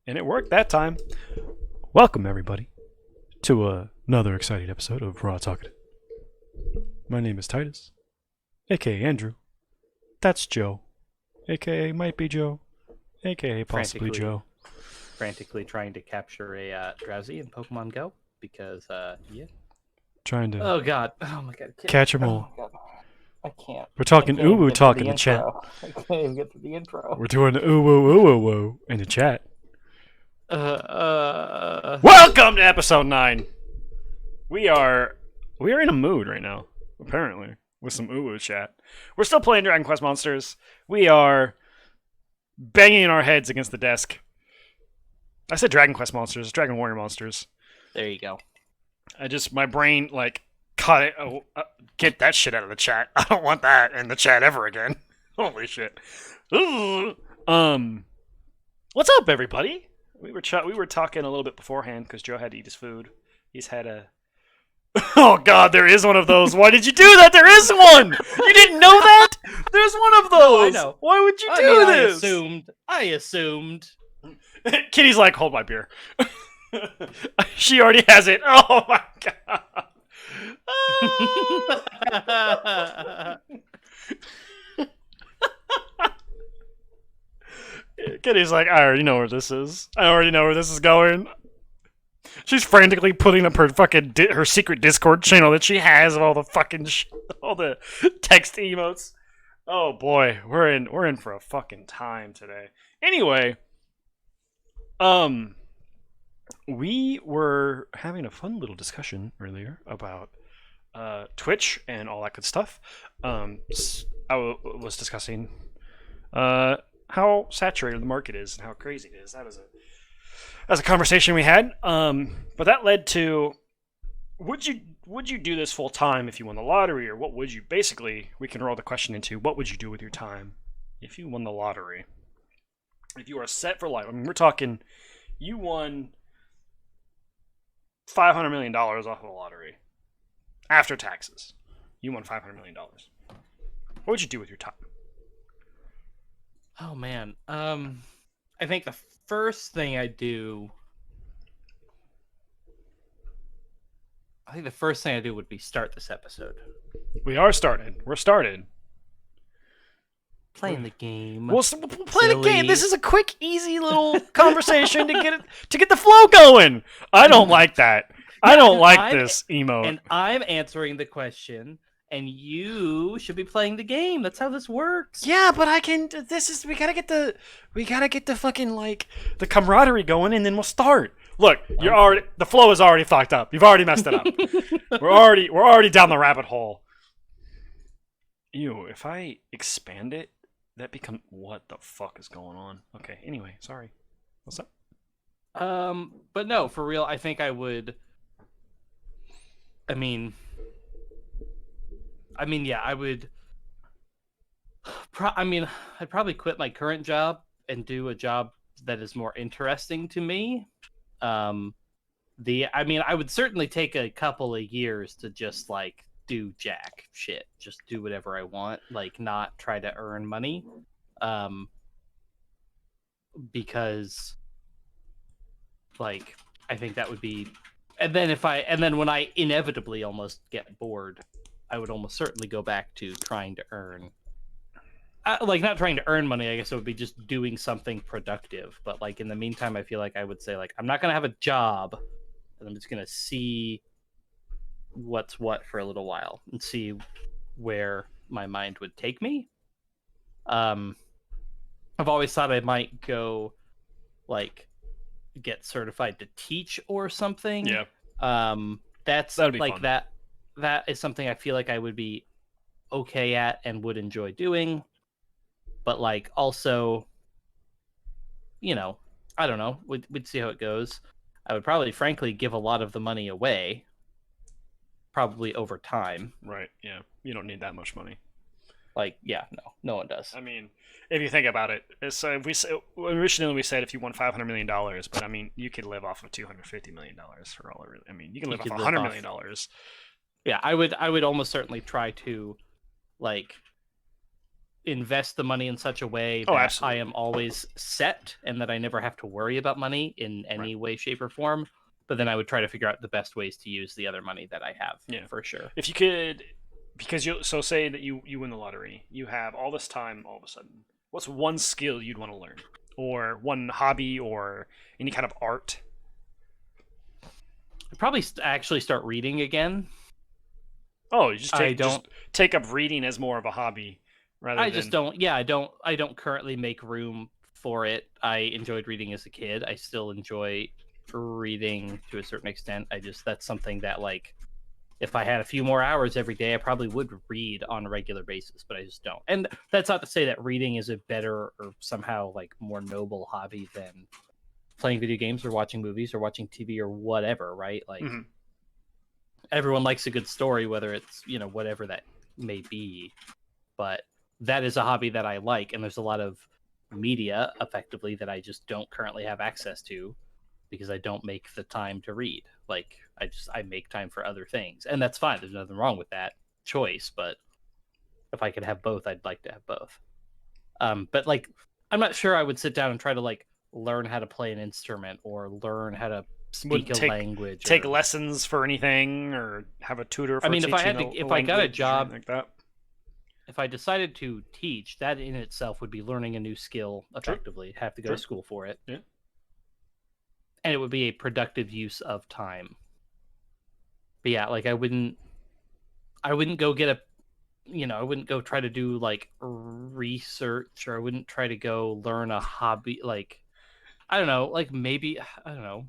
And it worked that time. Welcome, everybody, to another exciting episode of Raw Talkin. My name is Titus, aka Andrew. That's Joe, aka Might Be Joe, aka possibly Joe. Frantically trying to capture a Drowsy in Pokemon Go because, yeah. Trying to Oh god. Oh my god. catch them all. Oh, god. I can't. We're talking I can't even uwu get talk to in the chat. I can't even get to the intro. We're doing uwu in the chat. Uh. Welcome to episode 9. We are in a mood right now, apparently, with some uwu chat. We're still playing Dragon Quest Monsters. We are banging our heads against the desk. I said Dragon Quest Monsters, Dragon Warrior Monsters. There you go. My brain, caught it. Get that shit out of the chat. I don't want that in the chat ever again. Holy shit. What's up, everybody? We were talking a little bit beforehand because Joe had to eat his food. He's had a... Oh, God, there is one of those. Why did you do that? There is one! You didn't know that? There's one of those! I know. Why would you do this? I assumed. Kitty's like, hold my beer. She already has it. Oh, my God. Kitty's like, I already know where this is. I already know where this is going. She's frantically putting up her fucking her secret Discord channel that she has of all the fucking all the text emotes. Oh boy, we're in for a fucking time today. Anyway, we were having a fun little discussion earlier about Twitch and all that good stuff. I was discussing how saturated the market is and how crazy it is. That's a conversation we had. But that led to, would you do this full time if you won the lottery, or what would you? Basically, we can roll the question into what would you do with your time if you won the lottery? If you are set for life, I mean, we're talking, you won $500 million off of the lottery after taxes. You won $500 million. What would you do with your time? Oh man. I think the first thing I do would be start this episode. We are started. We're started. Playing the game. We'll play the game. This is a quick, easy little conversation to get the flow going. I don't like that. I don't like this emote. And I'm answering the question, and you should be playing the game. That's how this works. Yeah, but we gotta get the fucking the camaraderie going, and then we'll start. Look, the flow is already fucked up. You've already messed it up. we're already down the rabbit hole. Ew, if I expand it, that becomes, what the fuck is going on? Okay, anyway, sorry. What's up? But no, for real, I think I would. Yeah, I would. I'd probably quit my current job and do a job that is more interesting to me. I would certainly take a couple of years to just do jack shit, just do whatever I want, not try to earn money, because I think that would be. And then when I inevitably almost get bored, I would almost certainly go back to trying to earn, not trying to earn money. I guess it would be just doing something productive. But in the meantime, I feel like I would say I'm not gonna have a job, and I'm just gonna see what's what for a little while and see where my mind would take me. I've always thought I might go get certified to teach or something. Yeah. That'd be fun. That is something I feel like I would be okay at and would enjoy doing. But also, I don't know. We'd see how it goes. I would probably, frankly, give a lot of the money away, probably over time. Right. Yeah. You don't need that much money. No one does. I mean, if you think about it, so originally we said if you won $500 million, but I mean, you could live off of $250 million for all it really. I mean, you can live off $100 million. Yeah, I would almost certainly try to invest the money in such a way Oh, that I absolutely. am always set and that I never have to worry about money in Right. any way, shape, or form. But then I would try to figure out the best ways to use the other money that I have Yeah. for sure. If you could, because you so say that you win the lottery, you have all this time. All of a sudden, what's one skill you'd want to learn, or one hobby, or any kind of art? I'd probably actually start reading again. Oh, you just I take don't just take up reading as more of a hobby rather I just than don't. Yeah, I don't currently make room for it. I enjoyed reading as a kid. I still enjoy reading to a certain extent. That's something that like if I had a few more hours every day, I probably would read on a regular basis, but I just don't. And that's not to say that reading is a better or somehow like more noble hobby than playing video games or watching movies or watching TV or whatever, right? Like Mhm. everyone likes a good story, whether it's, whatever that may be. But that is a hobby that I like, and there's a lot of media effectively that I just don't currently have access to because I don't make the time to read. Like I make time for other things, and that's fine. There's nothing wrong with that choice, but if I could have both, I'd like to have both. But like I'm not sure I would sit down and try to like learn how to play an instrument or learn how to speak Wouldn't a take language take or lessons for anything, or have a tutor I for mean if I teaching had to a if I got a language or anything job like that. if I decided to teach, that in itself would be learning a new skill True. effectively. Have to go to True. school for it. Yeah. And it would be a productive use of time. But yeah, like I wouldn't go get a I wouldn't go try to do like research or I wouldn't try to go learn a hobby like I don't know, like maybe I don't know.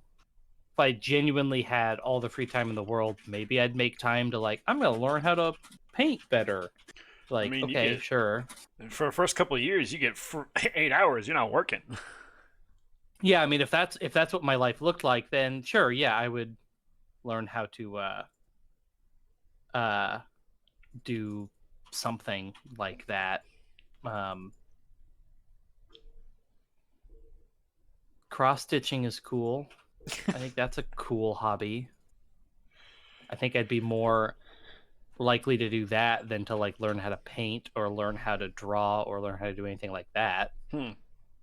If I genuinely had all the free time in the world, maybe I'd make time to like I'm gonna learn how to paint better. I Like, mean, you okay, get sure. for the first couple of years, you get 8 hours. You're not working. Yeah, I mean if that's what my life looked like, then sure, yeah, I would learn how to uh do something like that. Um Cross stitching is cool. I think that's a cool hobby. I think I'd be more likely to do that than to like learn how to paint or learn how to draw or learn how to do anything like that Hmm.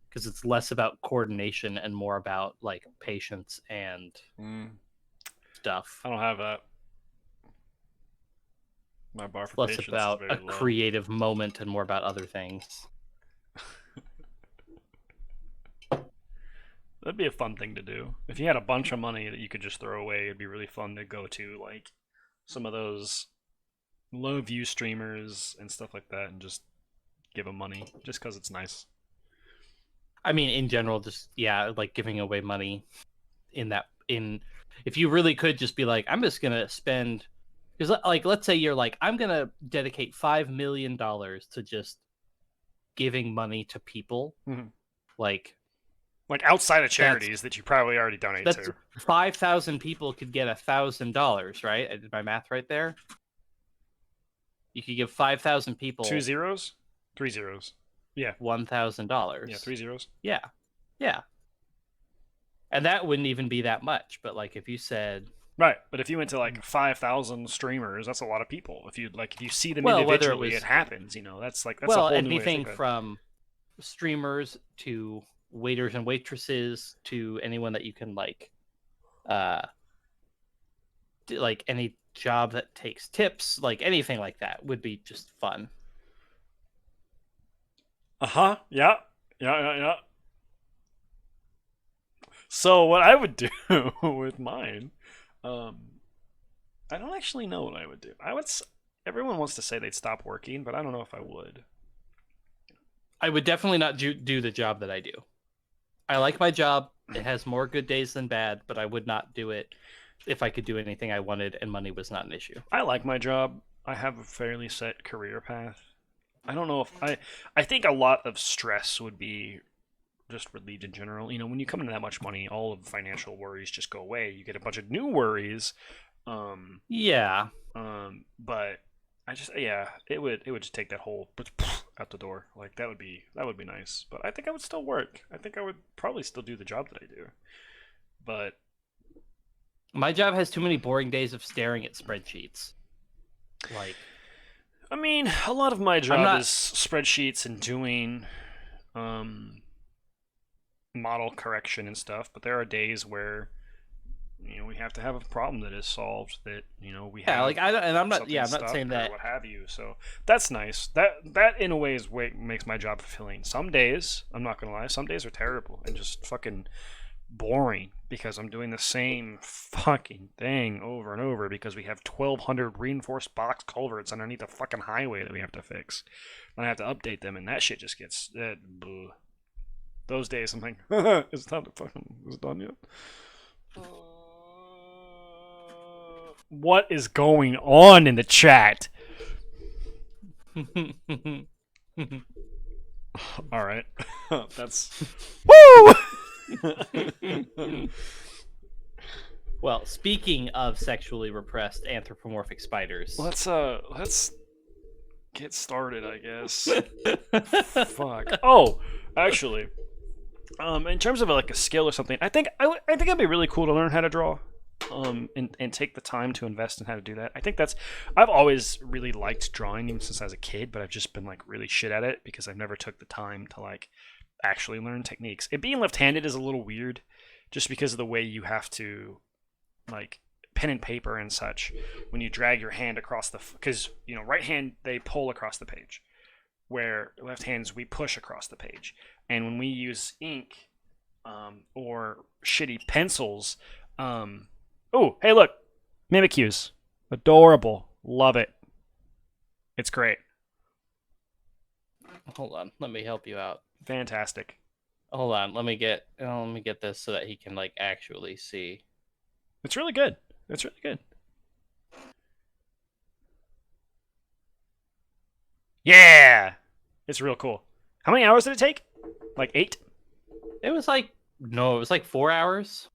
because it's less about coordination and more about like patience and Mm, stuff. I don't have that. My bar It's for less patience is about a very low. creative moment and more about other things. That'd be a fun thing to do. If you had a bunch of money that you could just throw away, it'd be really fun to go to like some of those low view streamers and stuff like that and just give them money just because it's nice. I mean, in general, just yeah, like giving away money in if you really could just be like, I'm just gonna spend because like let's say you're like, I'm gonna dedicate $5 million to just giving money to people. Mm-hmm. Like Like outside of that's charities that you probably already donate that's to. 5,000 people could get $1,000, right? I did my math right there. You could give 5,000 Two people zeros? Three zeros. Yeah. Yeah, $1,000. 3 zeros. Yeah, yeah, and that wouldn't even be that much. But like if you said, Right, but if you went to like 5,000 streamers, that's a lot of people. If you see them well, whether it individually, it was happens. That's a well whole new way to anything think of it. from streamers to waiters and waitresses to anyone that you can uh like any job that takes tips, like anything like that would be just fun. Uh huh. Yeah. Yeah. Yeah. Yeah. So what I would do with mine, um, I don't actually know what I would do. Everyone wants to say they'd stop working, but I don't know if I would. I would definitely not do the job that I do. I like my job. It has more good days than bad, but I would not do it if I could do anything I wanted and money was not an issue. I like my job. I have a fairly set career path. I don't know if I think a lot of stress would be just relieved in general. When you come into that much money, all of the financial worries just go away. You get a bunch of new worries. Um, Yeah. but yeah, it would just take that whole out the door. Like that would be nice. But I think I would still work. I think I would probably still do the job that I do. But My job has too many boring days of staring at spreadsheets. Like I mean, a lot of my job not- is spreadsheets and doing model correction and stuff, but there are days where we have to have a problem that is solved that we Yeah, have like I don't, and I'm not. something Yeah, I'm not stuck saying or that. what have you. So that's nice. That in a way is what makes my job fulfilling. Some days, I'm not gonna lie, some days are terrible and just fucking boring because I'm doing the same fucking thing over and over because we have 1,200 reinforced box culverts underneath a fucking highway that we have to fix. And I have to update them, and that shit just gets those days. I'm like, it's time to fucking is it done yet? What is going on in the chat? All right, that's woo. Well, speaking of sexually repressed anthropomorphic spiders, Let's get started, I guess. Fuck. Oh, actually, in terms of like a skill or something, I think it'd be really cool to learn how to draw. And take the time to invest in how to do that. I think I've always really liked drawing even since I was a kid, but I've just been like really shit at it because I've never took the time to like actually learn techniques. It being left-handed is a little weird just because of the way you have to like pen and paper and such when you drag your hand across because right hand they pull across the page where left hands we push across the page, and when we use ink or shitty pencils oh, hey, look. Mimikyus. Adorable. Love it. It's great. hold on, let me help you out. Fantastic. Hold on, let me get this so that he can like actually see. It's really good. It's really good. Yeah! It's real cool. How many hours did it take? Like 8? It was like 4 hours.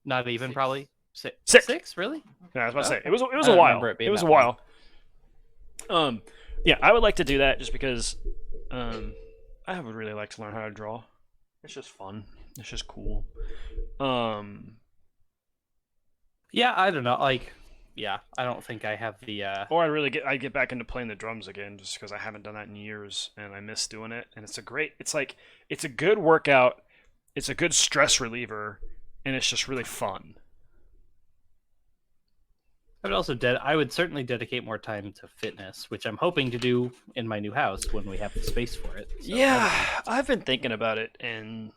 Not even 6. probably 6. 6, really? Yeah, I was about to say it was I a don't while. remember it being It was a that while. Yeah, I would like to do that just because I would really like to learn how to draw. It's just fun. It's just cool. Yeah, I don't know. Like, yeah, I don't think I have the. Or I get back into playing the drums again just because I haven't done that in years and I miss doing it. And it's a good workout. It's a good stress reliever, and it's just really fun. I would certainly dedicate more time to fitness, which I'm hoping to do in my new house when we have the space for it. So Yeah, I've been thinking about it, and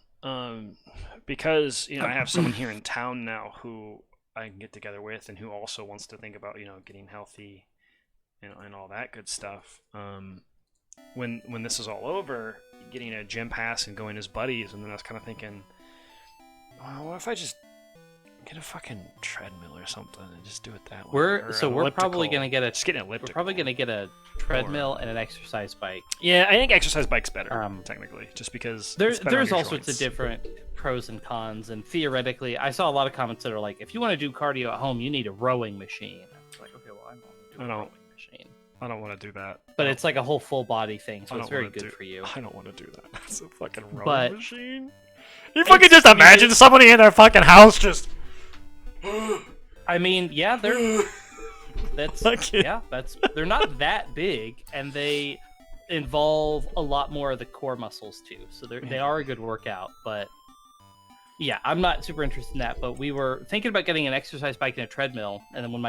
because I have someone here in town now who I can get together with, and who also wants to think about getting healthy, and all that good stuff. When this is all over, getting a gym pass and going as buddies, and then I was kind of thinking, well, what if I just get a fucking treadmill or something and just do it that way? We're probably gonna get just get an elliptical. We're probably gonna get a treadmill and an exercise bike. Yeah, I think exercise bike's better, technically, just because there's all joints. sorts of different pros and cons, and theoretically, I saw a lot of comments that are like, if you want to do cardio at home, you need a rowing machine. It's like, okay, well, I don't want to do a rowing machine. I don't want to do that. But it's like a whole full body thing, so it's very good for you. I don't want to do that. That's a fucking rowing machine. You fucking just imagine somebody in their fucking house just. I mean, yeah, they're not that big, and they involve a lot more of the core muscles too. So they are a good workout, but yeah, I'm not super interested in that. But we were thinking about getting an exercise bike and a treadmill, and then when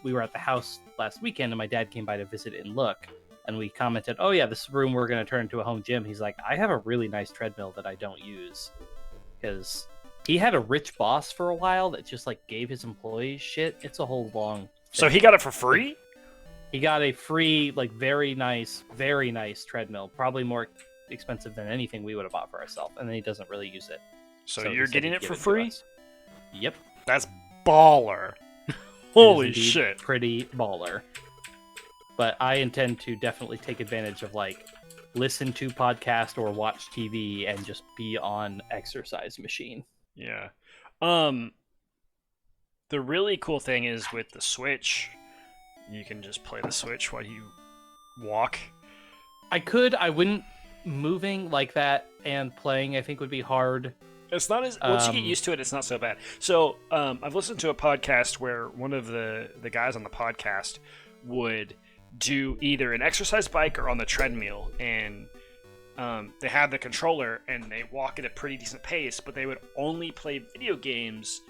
we were at the house last weekend, and my dad came by to visit and look, and we commented, "Oh yeah, this room we're going to turn into a home gym." He's like, "I have a really nice treadmill that I don't use," because he had a rich boss for a while that just like gave his employees shit. It's a whole long thing. So he got it for free? He got a free, like, very nice treadmill, probably more expensive than anything we would have bought for ourselves, and then he doesn't really use it. So you're getting it for free? Yep. That's baller. Holy shit. Pretty baller. But I intend to definitely take advantage of, like, listen to podcast or watch TV and just be on exercise machine. Yeah. The really cool thing is with the Switch, you can just play the Switch while you walk. I wouldn't. Moving like that and playing, I think, would be hard. It's not as once you get used to it, it's not so bad. So I've listened to a podcast where one of the guys on the podcast would do either an exercise bike or on the treadmill, and they have the controller and they walk at a pretty decent pace, but they would only play video games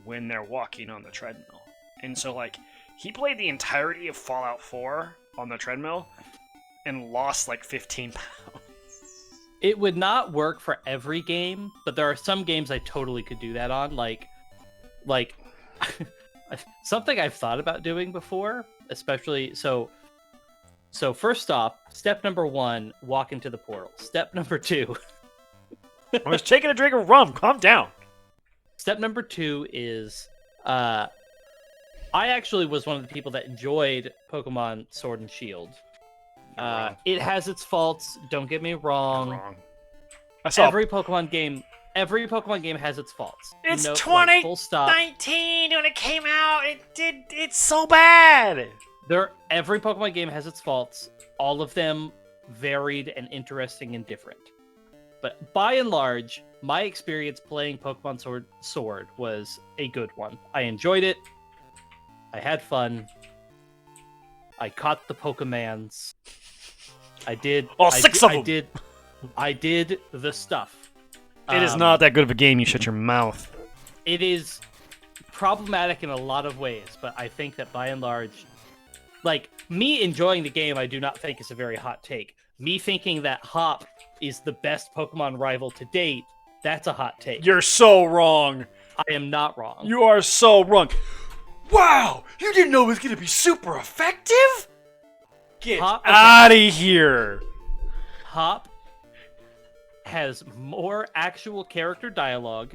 when they're walking on the treadmill. And so, like, he played the entirety of Fallout 4 on the treadmill and lost like 15 pounds. It would not work for every game, but there are some games I totally could do that on. Like something I've thought about doing before, especially so first off, step number 1, walk into the portal. Step number 2. I was taking a drink of rum. Calm down. Step number 2 is I actually was one of the people that enjoyed Pokemon Sword and Shield. It has its faults. Don't get me wrong. Every Pokemon game has its faults. It's like, 2019 when it came out. It's so bad. Every Pokemon game has its faults. All of them varied and interesting and different. But by and large, my experience playing Pokemon Sword was a good one. I enjoyed it. I had fun. I caught the Pokemans. I did. All 6 of them. I did the stuff. It is not that good of a game. You shut your mouth. It is problematic in a lot of ways, but I think that by and large, like, me enjoying the game, I do not think is a very hot take. Me thinking that Hop is the best Pokemon rival to date, that's a hot take. You're so wrong. I am not wrong. You are so wrong. Wow, you didn't know it was going to be super effective? Get out of here. Hop has more actual character dialogue.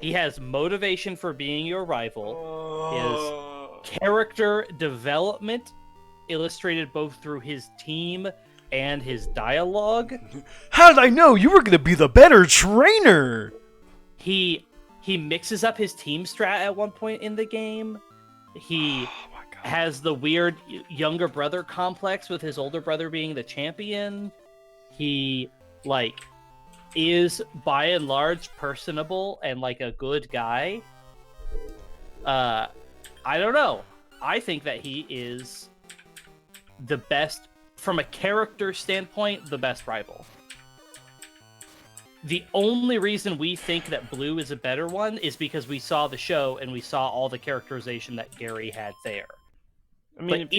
He has motivation for being your rival. His character development illustrated both through his team and his dialogue. How did I know you were going to be the better trainer? He mixes up his team strat at one point in the game. He has the weird younger brother complex with his older brother being the champion. He, like, is by and large personable and like a good guy. I don't know. I think that he is the best, from a character standpoint, the best rival. The only reason we think that Blue is a better one is because we saw the show and we saw all the characterization that Gary had there. I mean, but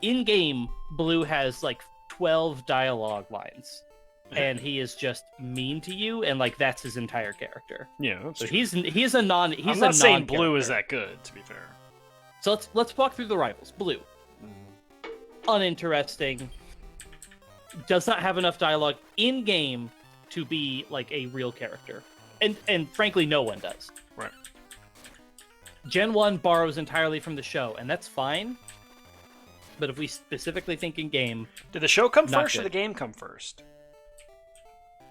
in game, Blue has like 12 dialogue lines, and he is just mean to you, and like that's his entire character. Yeah, that's so true. I'm not saying Blue is that good, to be fair. So let's walk through the rivals. Blue, uninteresting, does not have enough dialogue in game to be like a real character, and frankly, no one does. Right. Gen 1 borrows entirely from the show, and that's fine. But if we specifically think in game... Did the show come first or the game come first?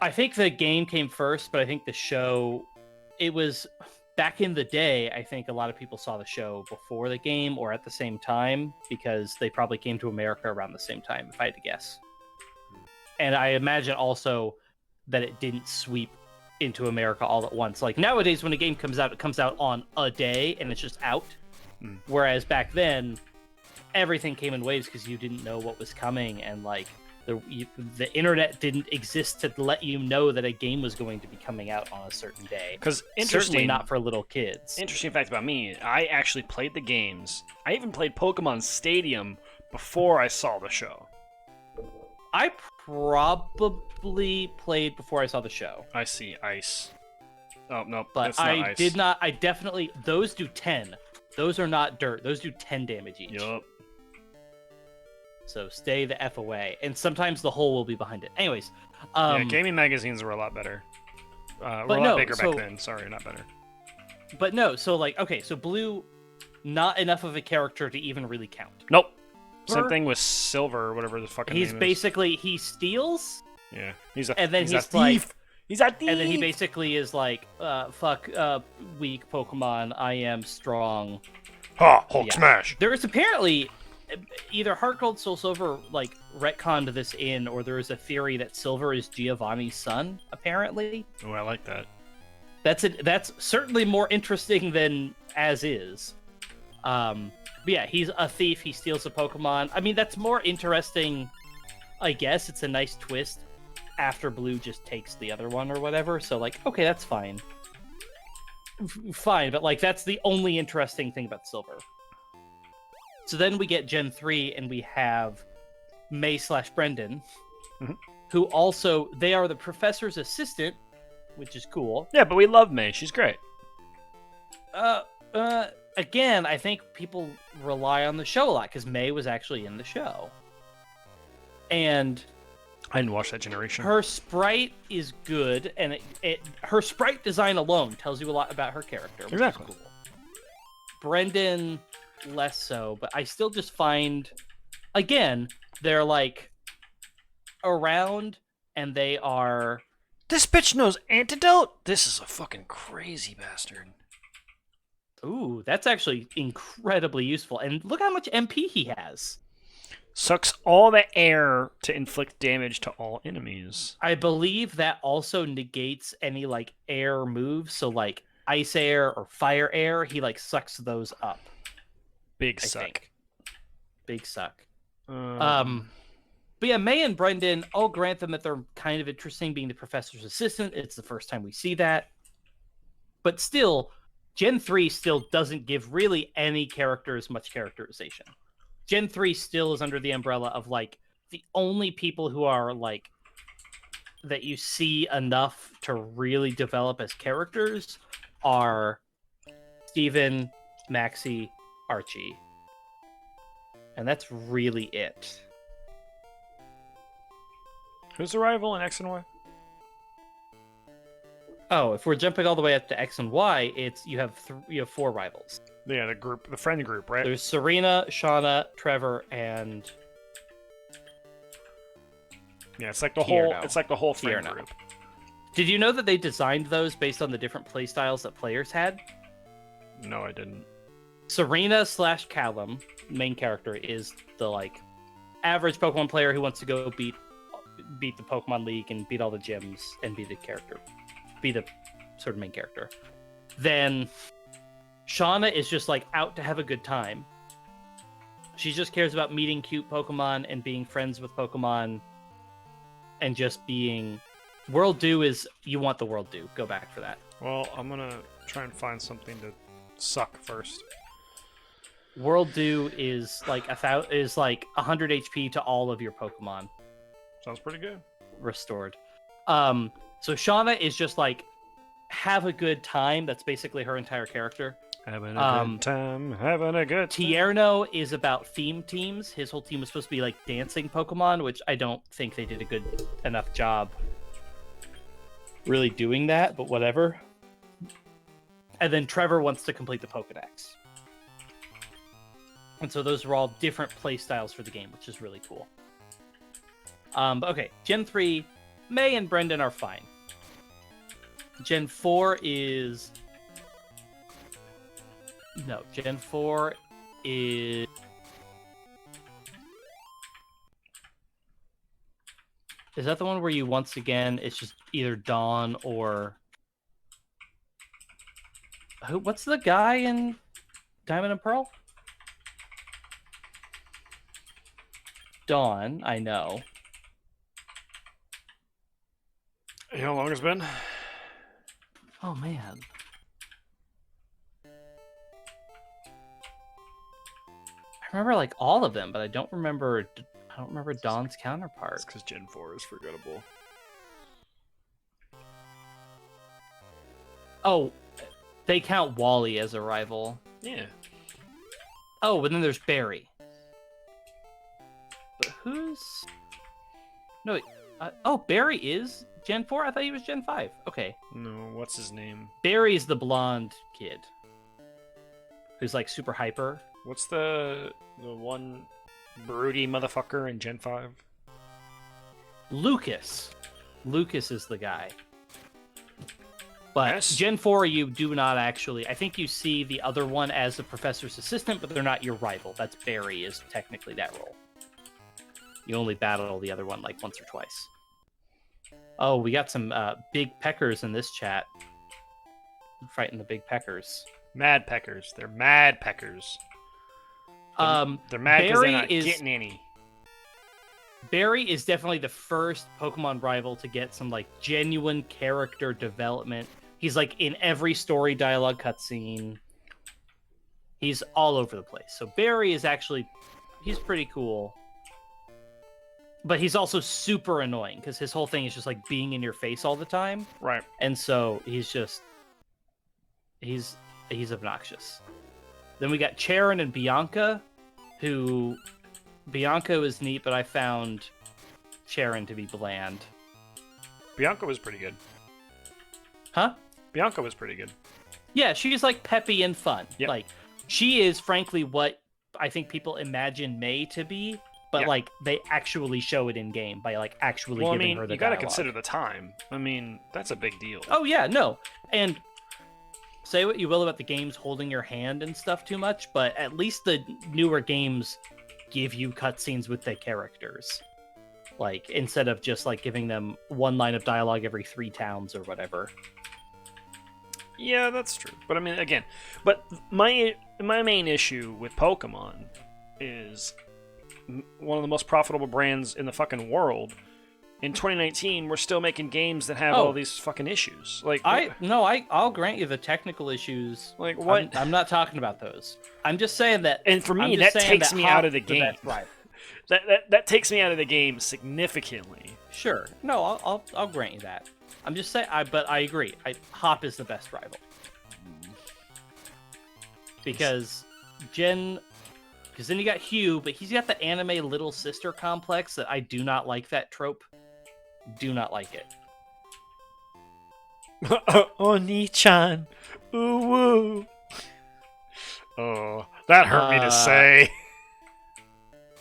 I think the game came first, but I think the show... It was... Back in the day, I think a lot of people saw the show before the game or at the same time, because they probably came to America around the same time, if I had to guess. And I imagine also that it didn't sweep into America all at once. Like nowadays, when a game comes out, it comes out on a day and it's just out. Whereas back then, everything came in waves because you didn't know what was coming, and like the internet didn't exist to let you know that a game was going to be coming out on a certain day. Because certainly not for little kids. Interesting fact about me: I actually played the games. I even played Pokemon Stadium before I saw the show. I probably played before I saw the show. I see ice. Oh no, but that's not I ice. did not. I definitely. Those do 10. Those are not dirt. Those do 10 damage each. Yup. So stay the F away. And sometimes the hole will be behind it. Anyways. Yeah, gaming magazines were a lot better. Were a lot bigger back then. Sorry, not better. But no, so like, okay, so Blue, not enough of a character to even really count. Nope. Same thing with Silver, or whatever the fucking name is. He's basically, he steals. Yeah. He's a thief. Like, he's a thief! And then he basically is like, fuck, weak Pokemon, I am strong. Ha! Hulk smash! There is apparently, either Heart Gold, Soul Silver, like, retconned this in, or there is a theory that Silver is Giovanni's son, apparently. Oh, I like that. That's certainly more interesting than as is. But yeah, he's a thief. He steals a Pokemon. I mean, that's more interesting. I guess it's a nice twist after Blue just takes the other one or whatever. So like, okay, that's fine. Fine, but like that's the only interesting thing about Silver. So then we get Gen 3 and we have May/Brendan, Mhm. who also they are the professor's assistant, which is cool. Yeah, but we love May. She's great. Again, I think people rely on the show a lot because May was actually in the show. And I didn't watch that generation. her sprite is good, and her sprite design alone tells you a lot about her character. Which Exactly. is cool. Brendan, less so, but I still just find, again, they're like around, and they are. This bitch knows antidote? This is a fucking crazy bastard. Ooh, that's actually incredibly useful. And look how much MP he has. Sucks all the air to inflict damage to all enemies. I believe that also negates any like air moves. So like ice air or fire air, he like sucks those up. Big I suck. think. Big suck. Um, But yeah, May and Brendan, I'll grant them that they're kind of interesting being the professor's assistant. It's the first time we see that. But still, Gen 3 still doesn't give really any characters much characterization. Gen 3 still is under the umbrella of like the only people who are like that you see enough to really develop as characters are Steven, Maxie, Archie. And that's really it. who's the rival in X and Y? Oh, if we're jumping all the way up to X and Y, it's you have 4 rivals. Yeah, the friend group, right? There's Serena, Shauna, Trevor, and Yeah, it's like the Tierno. whole friend Tierno. group. Did you know that they designed those based on the different playstyles that players had? No, I didn't. Serena/Callum, main character, is the like average Pokemon player who wants to go beat the Pokemon League and beat all the gyms and be the sort of main character. Then Shauna is just like out to have a good time. She just cares about meeting cute Pokemon and being friends with Pokemon and just being. World Dew is you want the World Dew. Go back for that. Well, I'm gonna try and find something to suck first. World Dew is like 100 HP to all of your Pokemon Sounds pretty good. restored. So Shauna is just like have a good time. That's basically her entire character. Having a good time, having a good time. Tierno is about theme teams. His whole team was supposed to be like dancing Pokemon, which I don't think they did a good enough job really doing that, but whatever. And then Trevor wants to complete the Pokedex. And so those are all different play styles for the game, which is really cool. But okay, Gen 3, May and Brendan are fine. Gen 4 is... No, Gen 4 is... Is that the one where you, once again, it's just either Dawn or... What's the guy in Diamond and Pearl? Dawn, I know. You know how long it's been? Oh, man. I remember like all of them, but I don't remember Dawn's counterpart. It's because Gen 4 is forgettable. Oh, they count Wally as a rival. Yeah. Oh, and then there's Barry. But who's... No, wait. Oh, Barry is Gen 4? I thought he was Gen 5. Okay. No, what's his name? Barry's the blonde kid. Who's like super hyper. What's the one broody motherfucker in Gen 5? Lucas. Lucas is the guy. But Yes. Gen 4, you do not actually... I think you see the other one as the professor's assistant, but they're not your rival. That's Barry is technically that role. You only battle the other one like once or twice. Oh, we got some big peckers in this chat. Fighting the big peckers. Mad peckers. They're mad peckers. They're mad because they're Barry not is getting any. Barry is definitely the first Pokemon rival to get some like genuine character development. He's like in every story dialogue cutscene. He's all over the place. So Barry is actually, he's pretty cool. But he's also super annoying because his whole thing is just like being in your face all the time. Right. And so he's obnoxious. Then we got Charon and Bianca, who Bianca was neat, but I found Charon to be bland. Bianca was pretty good. Huh? Bianca was pretty good. Yeah, she's like peppy and fun. Yep. Like she is frankly what I think people imagine May to be, but Yep. like they actually show it in game by like actually giving her the you got to dialogue. consider the time. I mean, that's a big deal. Oh yeah, no. And say what you will about the games holding your hand and stuff too much, but at least the newer games give you cutscenes with the characters. Like, instead of just like giving them one line of dialogue every 3 towns or whatever. Yeah, that's true. But I mean, again, but my main issue with Pokemon is one of the most profitable brands in the fucking world. In 2019, we're still making games that have all these fucking issues. Like I'll grant you the technical issues. Like what? I'm not talking about those. I'm just saying that. And for me, that takes me out of the game. Right. That takes me out of the game significantly. Sure. No, I'll grant you that. I'm just saying. But I agree. Hop is the best rival because because then you got Hugh, but he's got the anime little sister complex that I do not like that trope. Do not like it. Oni-chan. Ooh woo. Oh, that hurt me to say.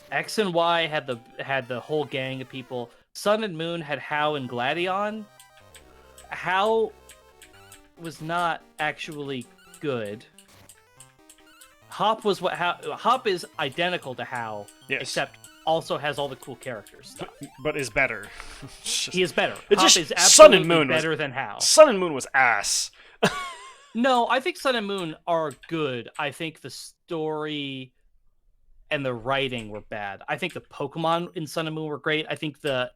X and Y had the whole gang of people. Sun and Moon had Hao and Gladion. Hao was not actually good. Hop is identical to Hao, yes. except also has all the cool characters stuff. But is better. He is better. It's Hop just is Sun and absolutely Moon better than Hao. Sun and Moon was ass. No, I think Sun and Moon are good. I think the story and the writing were bad. I think the Pokemon in Sun and Moon were great. I think the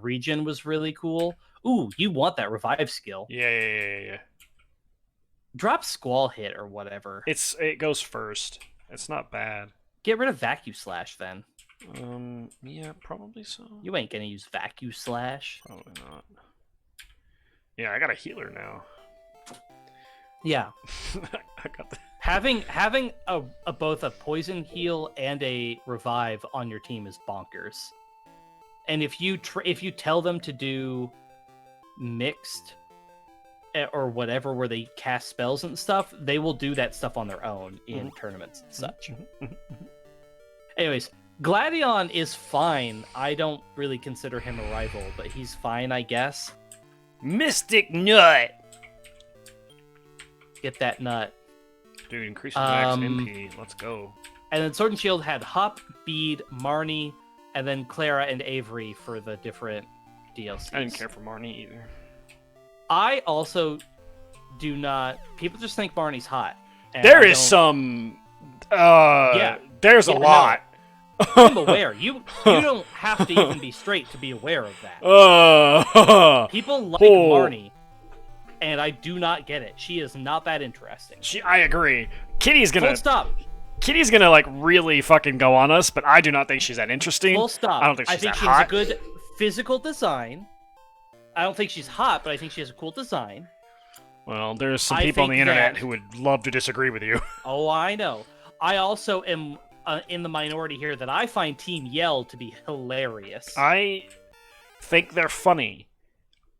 region was really cool. Ooh, you want that revive skill. Yeah. Drop Squall Hit or whatever. It goes first. It's not bad. Get rid of Vacuum Slash then. Yeah, probably so. You ain't gonna use Vacuum Slash. Probably not. Yeah, I got a healer now. Yeah. I got the... Having both a poison heal and a revive on your team is bonkers. And if you tell them to do mixed or whatever where they cast spells and stuff, they will do that stuff on their own in tournaments and such. Anyways, Gladion is fine. I don't really consider him a rival, but he's fine, I guess. Mystic Nut! Get that nut. Dude, increase your max MP. Let's go. And then Sword and Shield had Hop, Bede, Marnie, and then Clara and Avery for the different DLCs. I didn't care for Marnie either. I also do not... People just think Marnie's hot. There is some... There's a lot. No. I'm aware. You don't have to even be straight to be aware of that. People like Marnie, and I do not get it. She is not that interesting. I agree. Kitty's gonna... Full stop. Kitty's gonna, like, really fucking go on us, but I do not think she's that interesting. Full stop. I don't think she's that she hot. has a good physical design. I don't think she's hot, but I think she has a cool design. Well, there's some people on the internet who would love to disagree with you. Oh, I know. I also am in the minority here that I find Team Yell to be hilarious. I think they're funny.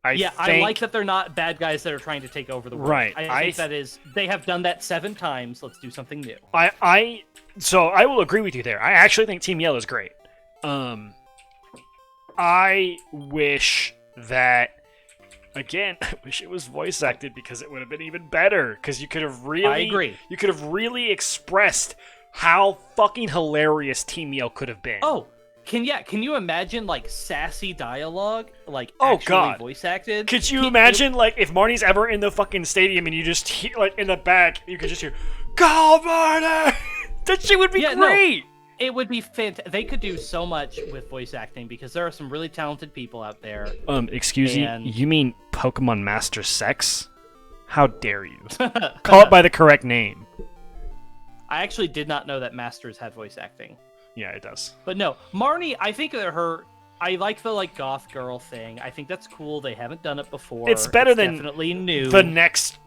I like that they're not bad guys that are trying to take over the world. Right. I think that is, they have done that 7 times. Let's do something new. So I will agree with you there. I actually think Team Yell is great. I wish that, again, I wish it was voice acted because it would have been even better. Because you could have really... I agree. You could have really expressed how fucking hilarious Team Yell could have been. Oh, can you imagine, like, sassy dialogue? Like, voice acted? Could you imagine, like, if Marnie's ever in the fucking stadium and you just hear, like, in the back, you could just hear, "Go, Marnie!" That shit would be Yeah, great. It would be fantastic. They could do so much with voice acting because there are some really talented people out there. Excuse And- you. You mean Pokemon Master Sex? How dare you? Call it by the correct name. I actually did not know that Masters had voice acting. Yeah, it does. But no, Marnie, I think that I like the like goth girl thing. I think that's cool. They haven't done it before. It's better than definitely new. The next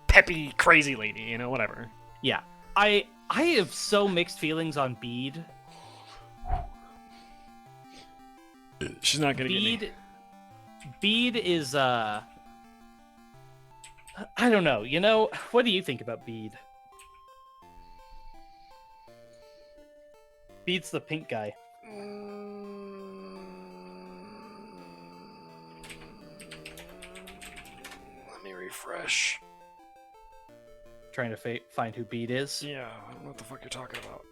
peppy crazy lady, you know, whatever. Yeah. I have so mixed feelings on Bede. She's not gonna get me. Bede is I don't know. You know, what do you think about Bede? Bede's the pink guy. Let me refresh. Trying to find who Bede is. Yeah, I don't know what the fuck you're talking about.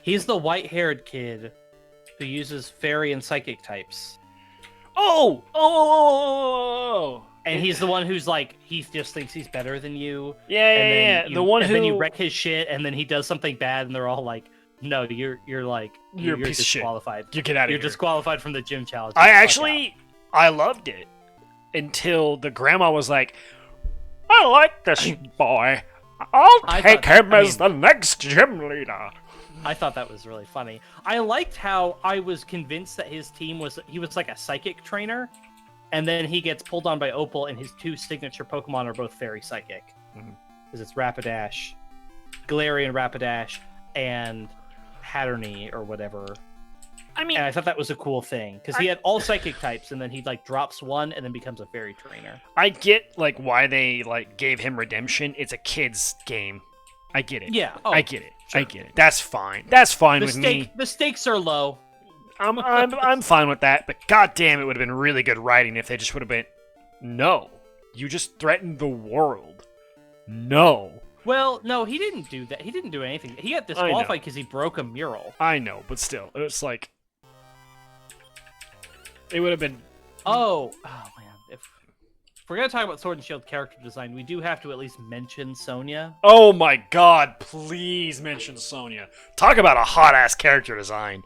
He's the white-haired kid who uses fairy and psychic types. Oh! And he's the one who's like, he just thinks he's better than you. Yeah. The one who then you wreck his shit, and then he does something bad, and they're all like, "No, you're a piece of shit. disqualified. You get out of here. You're disqualified from the gym challenge." I loved it until the grandma was like, "I like this boy. I'll take him as the next gym leader." I thought that was really funny. I liked how I was convinced that his team was like a psychic trainer, and then he gets pulled on by Opal, and his two signature Pokemon are both very psychic. Because it's Rapidash, Galarian Rapidash, and Hatterene or whatever. I mean, and I thought that was a cool thing because he had all psychic types, and then he like drops one and then becomes a fairy trainer. I get like why they like gave him redemption. It's a kid's game. I get it. Yeah, I get it. Sure. I get it. That's fine. That's fine with me. The stakes are low. I'm fine with that. But goddamn, it would have been really good writing if they just would have been, no, you just threatened the world. No. Well, no, he didn't do that. He didn't do anything. He got disqualified because he broke a mural. I know, but still, it's like it would have been. Oh man! If we're gonna talk about Sword and Shield character design, we do have to at least mention Sonya. Oh my God! Please mention Sonya. Talk about a hot ass character design.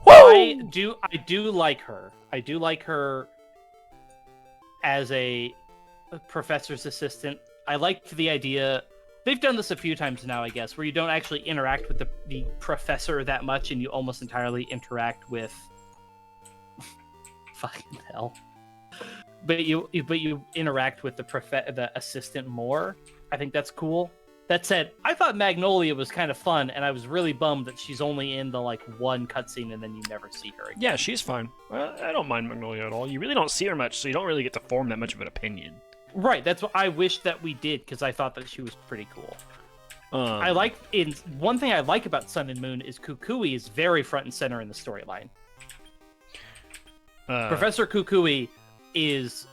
Woo! I do like her. I do like her as a professor's assistant. I liked the idea. They've done this a few times now, I guess, where you don't actually interact with the professor that much, and you almost entirely interact with fucking hell. But you interact with the assistant more. I think that's cool. That said, I thought Magnolia was kind of fun, and I was really bummed that she's only in the like one cutscene and then you never see her again. Yeah, she's fine. I don't mind Magnolia at all. You really don't see her much, so you don't really get to form that much of an opinion. Right, that's what I wish that we did, because I thought that she was pretty cool. One thing I like about Sun and Moon is Kukui is very front and center in the storyline. Professor Kukui he's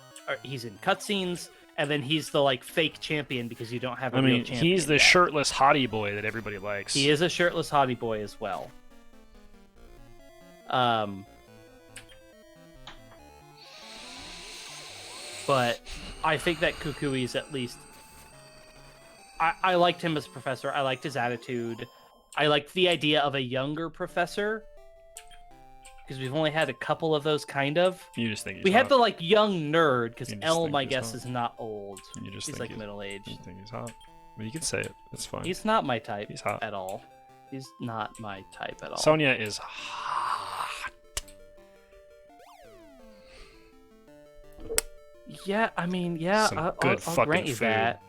in cutscenes, and then he's the like fake champion because you don't have a real champion. He's the shirtless hottie boy that everybody likes. He is a shirtless hottie boy as well. But I think that Kukui is at least... I liked him as a professor. I liked his attitude. I liked the idea of a younger professor. Because we've only had a couple of those, kind of. You just think he's We hot. had the, like, young nerd, because Elm, I he's guess, hot. is not old. He's, like, middle-aged. You think he's hot? Well, you can say it. It's fine. He's not my type He's hot. at all. He's not my type at all. Sonya is hot. Yeah, I mean, yeah, Some I'll good fucking grant you food. that.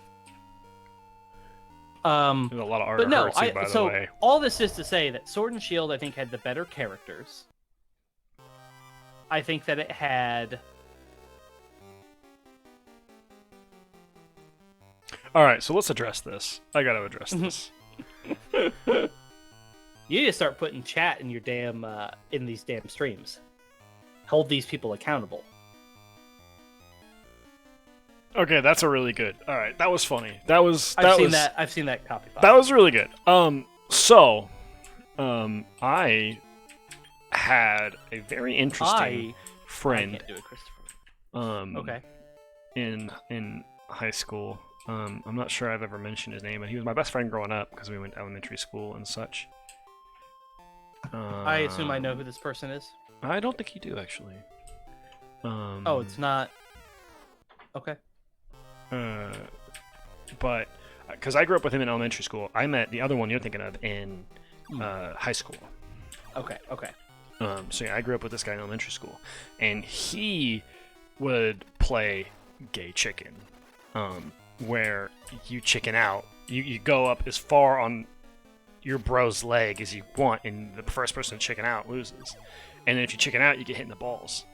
There's a lot of art But no, by the so way. all this is to say that Sword and Shield, I think, had the better characters. I think that it had... All right, so let's address this. I gotta address this. You need to start putting chat in your damn in these damn streams. Hold these people accountable. Okay, that's a really good. All right, that was funny. I've seen that copy. That was really good. I had a very interesting friend. I can't do it, Christopher. Okay. In high school. I'm not sure I've ever mentioned his name, but he was my best friend growing up because we went to elementary school and such. I assume I know who this person is. I don't think you do actually. Oh, it's not. Okay. But because I grew up with him in elementary school, I met the other one you're thinking of in high school. Okay. So yeah, I grew up with this guy in elementary school, and he would play gay chicken, where you chicken out. You go up as far on your bro's leg as you want, and the first person to chicken out loses. And then if you chicken out, you get hit in the balls.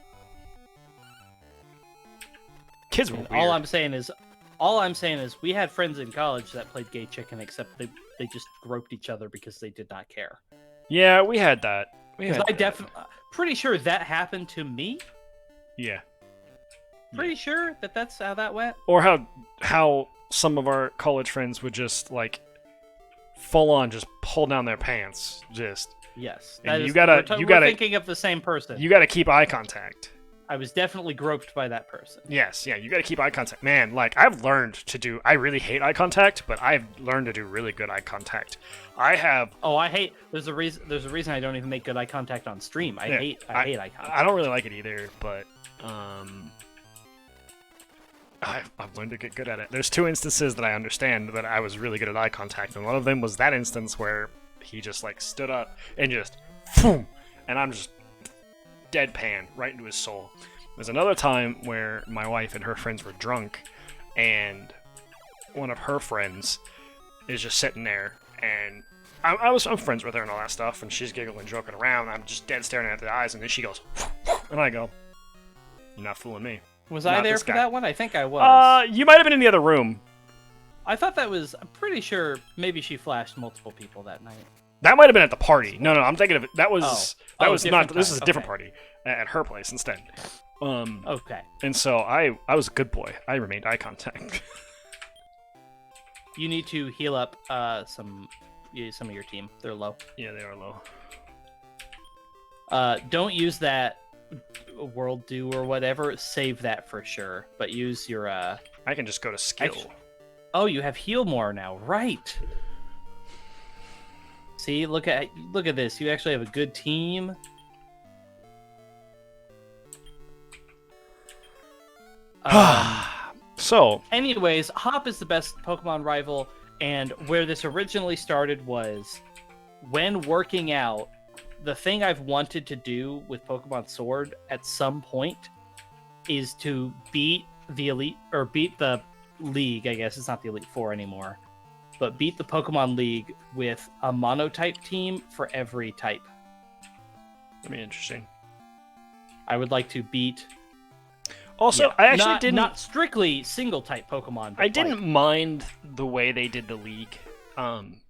Kids were weird. All I'm saying is we had friends in college that played gay chicken, except they just groped each other because they did not care. Yeah, we had that. Pretty sure that happened to me. Yeah. Pretty sure that's how that went. Or how some of our college friends would just like full on just pull down their pants, just. Yes. And we're thinking of the same person. You gotta keep eye contact. I was definitely groped by that person. Yes, yeah, you gotta keep eye contact. Man, like, I've learned to do... I really hate eye contact, but I've learned to do really good eye contact. I have... Oh, I hate... There's a reason I don't even make good eye contact on stream. I hate eye contact. I don't really like it either, but... I've learned to get good at it. There's 2 instances that I understand that I was really good at eye contact, and one of them was that instance where he just, like, stood up and just... Boom! And I'm just... deadpan right into his soul. There's another time where my wife and her friends were drunk, and one of her friends is just sitting there, and I'm friends with her and all that stuff, and she's giggling, joking around. I'm just dead staring at the eyes, and then she goes, and I go, "You're not fooling me." Was I there for that one? I think I was. You might have been in the other room. I thought that was. I'm pretty sure maybe she flashed multiple people that night. That might have been at the party. No, I'm thinking of it. That was not. This is a different party. At her place instead. Okay. And so I was a good boy. I remained eye contact. You need to heal up some of your team. They're low. Yeah, they are low. Don't use that world do or whatever. Save that for sure. But use your. I can just go to skill. Oh, you have heal more now, right? See, look at this. You actually have a good team. So, anyways, Hop is the best Pokemon rival, and where this originally started was when working out. The thing I've wanted to do with Pokemon Sword at some point is to beat the Elite, or beat the League, I guess. It's not the Elite Four anymore. But beat the Pokemon League with a monotype team for every type. That'd be interesting. I would like to beat... Also, I actually didn't... Not strictly single-type Pokemon, but I didn't mind the way they did the League,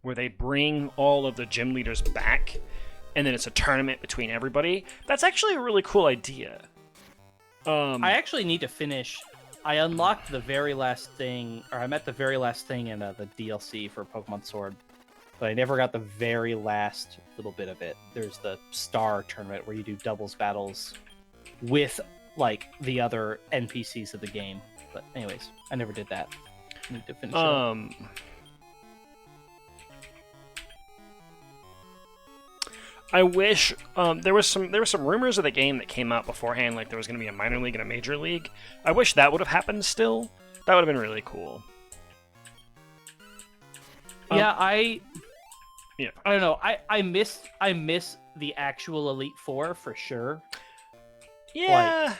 where they bring all of the gym leaders back, and then it's a tournament between everybody. That's actually a really cool idea. I actually need to finish... I unlocked the very last thing, or I'm at the very last thing in the DLC for Pokemon Sword, but I never got the very last little bit of it. There's the Star tournament where you do doubles battles with, like, the other NPCs of the game. But anyways, I never did that. I need to finish it. I wish there were some rumors of the game that came out beforehand, like there was going to be a minor league and a major league. I wish that would have happened still. That would have been really cool. Yeah, I don't know. I miss the actual Elite Four for sure. Yeah,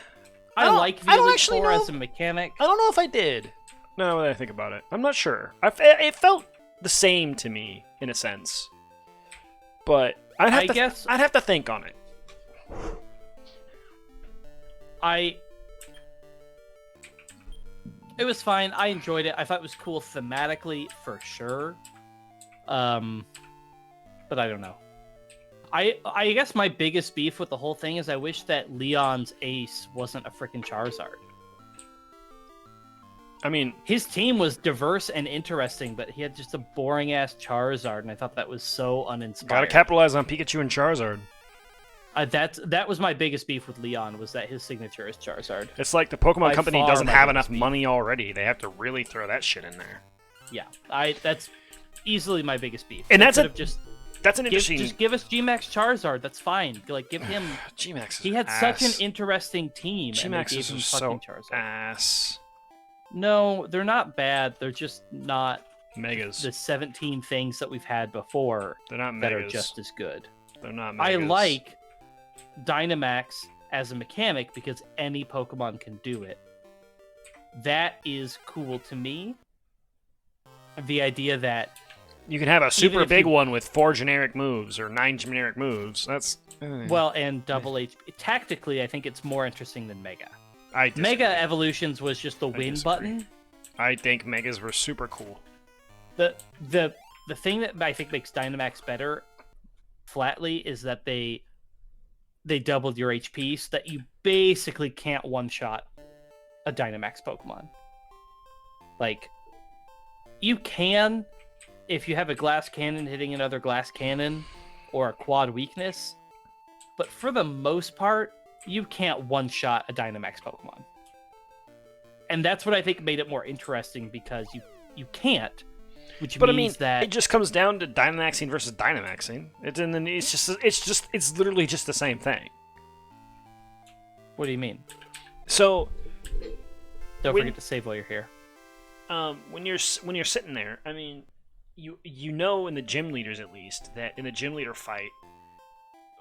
I like the Elite Four as a mechanic. I don't know if I did. Now that I think about it, I'm not sure. It felt the same to me in a sense, but I'd have to think on it. It was fine. I enjoyed it. I thought it was cool thematically for sure. But I don't know. I guess my biggest beef with the whole thing is I wish that Leon's ace wasn't a freaking Charizard. I mean, his team was diverse and interesting, but he had just a boring ass Charizard, and I thought that was so uninspired. Gotta capitalize on Pikachu and Charizard. That was my biggest beef with Leon, was that his signature is Charizard. It's like the Pokemon Company doesn't have enough money already. They have to really throw that shit in there. Yeah, that's easily my biggest beef. And That's an interesting. Just give us G-Max Charizard. That's fine. Like, give him. G-Max. He had such an interesting team, G-Max and they gave him is fucking so Charizard. ass. No, they're not bad. They're just not Megas. the 17 things that we've had before They're not that megas. are just as good. They're not I megas. like Dynamax as a mechanic because any Pokemon can do it. That is cool to me. The idea that you can have a super big you... one with 4 generic moves or 9 generic moves. That's well, and double HP. Tactically, I think it's more interesting than Mega. I disagree. Mega Evolutions was just the win button. I think Megas were super cool. The thing that I think makes Dynamax better, flatly, is that they doubled your HP so that you basically can't one-shot a Dynamax Pokemon. Like, you can if you have a glass cannon hitting another glass cannon or a quad weakness, but for the most part, you can't one-shot a Dynamax Pokemon. And that's what I think made it more interesting, because you can't, which means that it just comes down to Dynamaxing versus Dynamaxing. It's literally just the same thing. What do you mean? So don't forget to save while you're here. When you're sitting there, I mean, you know, in the gym leaders at least, that in the gym leader fight,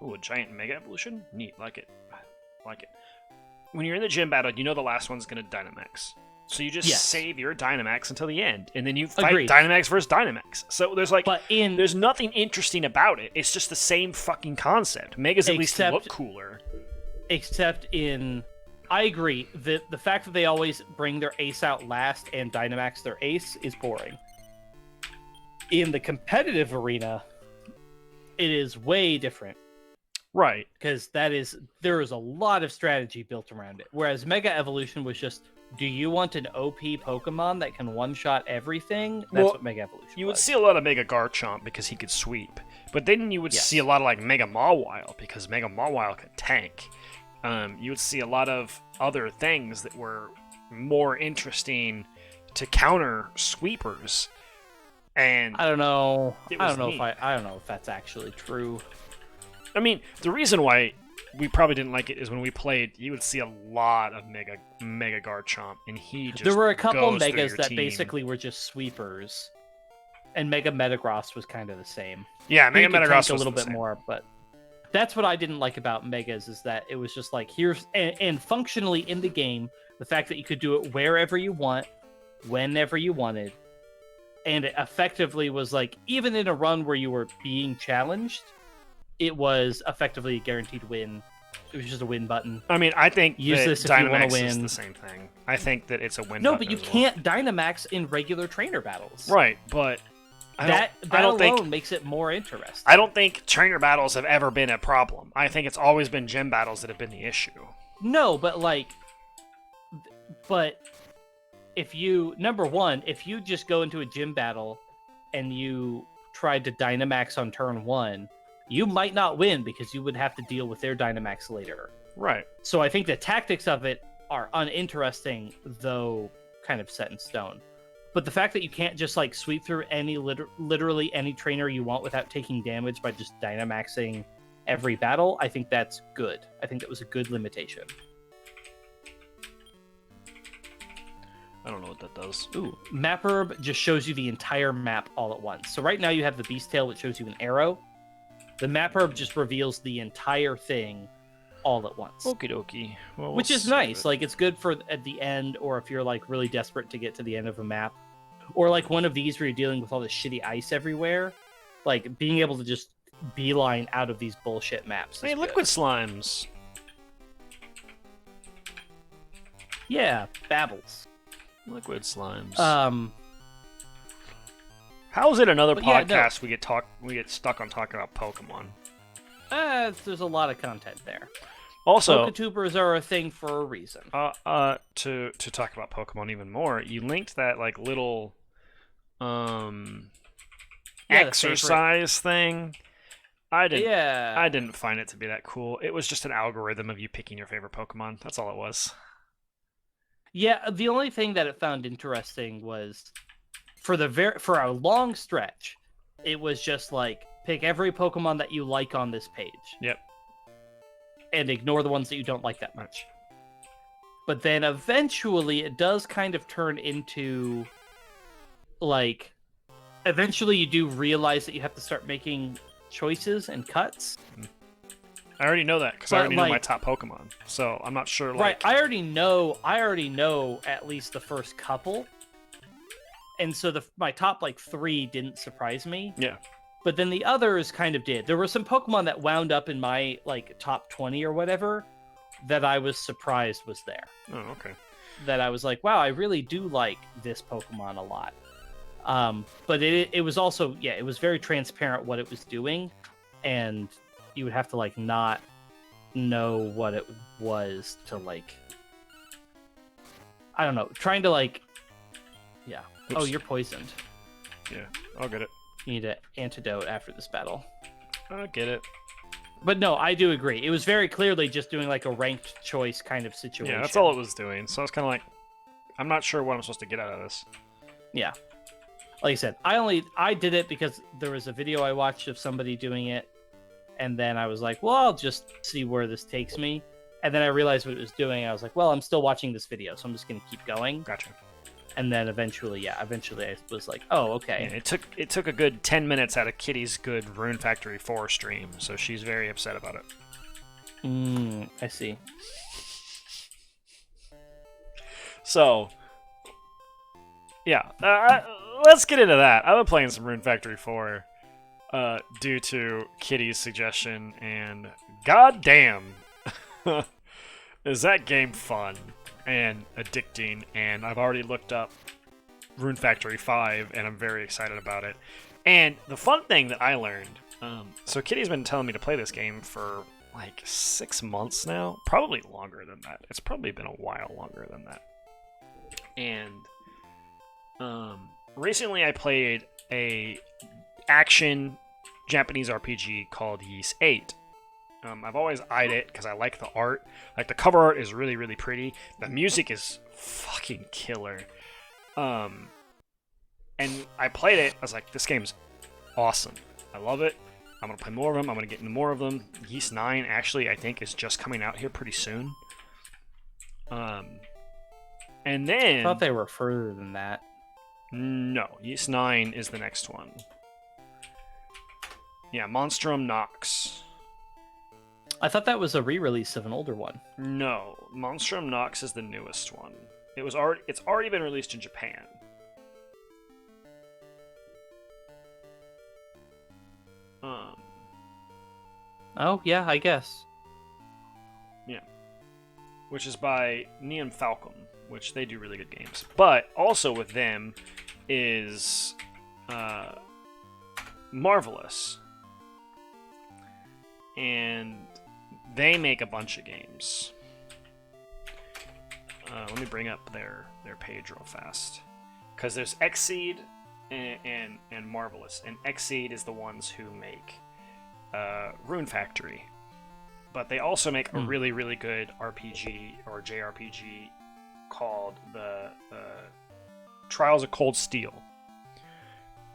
a giant Mega Evolution, neat, like it. When you're in the gym battle, you know the last one's gonna Dynamax, so you just save your Dynamax until the end, and then you fight Dynamax versus Dynamax. So there's nothing interesting about it. It's just the same fucking concept. Megas at least look cooler. Except I agree. The fact that they always bring their ace out last and Dynamax their ace is boring. In the competitive arena, it is way different. Right. Because there is a lot of strategy built around it. Whereas Mega Evolution was just, do you want an OP Pokemon that can one-shot everything? That's what Mega Evolution was. You would see a lot of Mega Garchomp because he could sweep. But then you would see a lot of like Mega Mawile because Mega Mawile could tank. You would see a lot of other things that were more interesting to counter sweepers. And I don't know. I don't know if that's actually true. I mean, the reason why we probably didn't like it is when we played, you would see a lot of Mega Garchomp, and he just there were a couple Megas that team. Basically were just sweepers, and Mega Metagross was kind of the same. Yeah, Mega Metagross was a little bit more, but that's what I didn't like about Megas, is that it was just like, here's and functionally in the game, the fact that you could do it wherever you want, whenever you wanted, and it effectively was like, even in a run where you were being challenged, it was effectively a guaranteed win. It was just a win button. I mean, I think use this if you want to win. Is the same thing. I think that it's a win. No, but you can't Dynamax in regular trainer battles. Right, but that alone makes it more interesting. I don't think trainer battles have ever been a problem. I think it's always been gym battles that have been the issue. No, but if you just go into a gym battle and you tried to Dynamax on turn 1, you might not win because you would have to deal with their Dynamax later. Right. So I think the tactics of it are uninteresting, though kind of set in stone. But the fact that you can't just like sweep through literally any trainer you want without taking damage by just Dynamaxing every battle, I think that's good. I think that was a good limitation. I don't know what that does. Ooh, Map Herb just shows you the entire map all at once. So right now you have the Beast Tail, which shows you an arrow. The Map Herb just reveals the entire thing all at once. Okie dokie. Well, which is nice. Like, it's good for at the end, or if you're like really desperate to get to the end of a map. Or like one of these where you're dealing with all this shitty ice everywhere. Like, being able to just beeline out of these bullshit maps. Hey, liquid slimes. Yeah, Babbles. Liquid slimes. How is it another podcast we get stuck on talking about Pokemon? There's a lot of content there. Also, Poketubers are a thing for a reason. To talk about Pokemon even more, you linked that like little exercise thing. I didn't find it to be that cool. It was just an algorithm of you picking your favorite Pokemon. That's all it was. Yeah, the only thing that it found interesting was for a long stretch, it was just like pick every Pokemon that you like on this page. Yep. And ignore the ones that you don't like that much. But then eventually it does kind of turn into, like, eventually you do realize that you have to start making choices and cuts. I already know that because I already know my top Pokemon. So I'm not sure. Right, I already know at least the first couple. And so my top, like, 3 didn't surprise me. Yeah. But then the others kind of did. There were some Pokemon that wound up in my, like, top 20 or whatever that I was surprised was there. Oh, okay. That I was like, wow, I really do like this Pokemon a lot. But it was also, it was very transparent what it was doing, and you would have to, like, not know what it was to, like, I don't know, trying to, like, yeah. Oops. Oh, you're poisoned. Yeah, I'll get it. You need an antidote after this battle. I'll get it. But no, I do agree. It was very clearly just doing, like, a ranked choice kind of situation. Yeah, that's all it was doing. So it's kind of like, I'm not sure what I'm supposed to get out of this. Yeah. Like I said, I did it because there was a video I watched of somebody doing it, and then I was like, well, I'll just see where this takes me. And then I realized what it was doing. I was like, well, I'm still watching this video, so I'm just going to keep going. Gotcha. And then eventually I was like, oh, okay. Yeah, it took a good 10 minutes out of Kitty's good Rune Factory 4 stream, so she's very upset about it. I see. So, yeah, let's get into that. I've been playing some Rune Factory 4 due to Kitty's suggestion, and goddamn, is that game fun and addicting, and I've already looked up Rune Factory 5, and I'm very excited about it. And the fun thing that I learned, so Kitty's been telling me to play this game for like 6 months now, probably longer than that. It's probably been a while longer than that. And recently I played a action Japanese RPG called Ys 8. I've always eyed it because I like the art. Like, the cover art is really, really pretty. The music is fucking killer. And I played it. I was like, this game's awesome. I love it. I'm going to play more of them. I'm going to get into more of them. Ys 9, actually, I think, is just coming out here pretty soon. And then... I thought they were further than that. No, Ys 9 is the next one. Yeah, Monstrum Nox. I thought that was a re-release of an older one. No, Monstrum Nox is the newest one. It's already been released in Japan. Oh, yeah, I guess. Yeah. Which is by Neon Falcom, which they do really good games. But also with them is Marvelous. And they make a bunch of games. Let me bring up their page real fast. Because there's Xseed and Marvelous. And Xseed is the ones who make Rune Factory. But they also make a really, really good RPG or JRPG called the Trials of Cold Steel.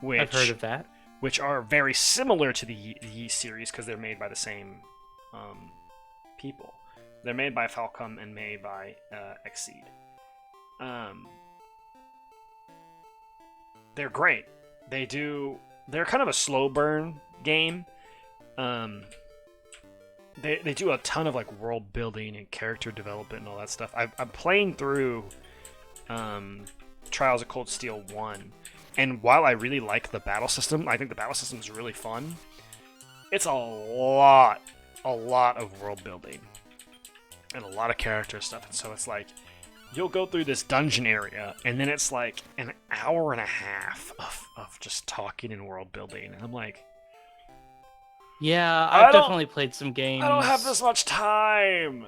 Which, I've heard of that. Which are very similar to the Yi series because they're made by the same people. They're made by Falcom and made by Xseed. They're great. They're kind of a slow burn game. They do a ton of, like, world building and character development and all that stuff. I'm playing through Trials of Cold Steel 1, and while I really like the battle system, I think the battle system is really fun. It's a lot of world building and a lot of character stuff. And so it's like, you'll go through this dungeon area, and then it's like an hour and a half of just talking and world building. And I'm like, yeah, I've definitely played some games. I don't have this much time.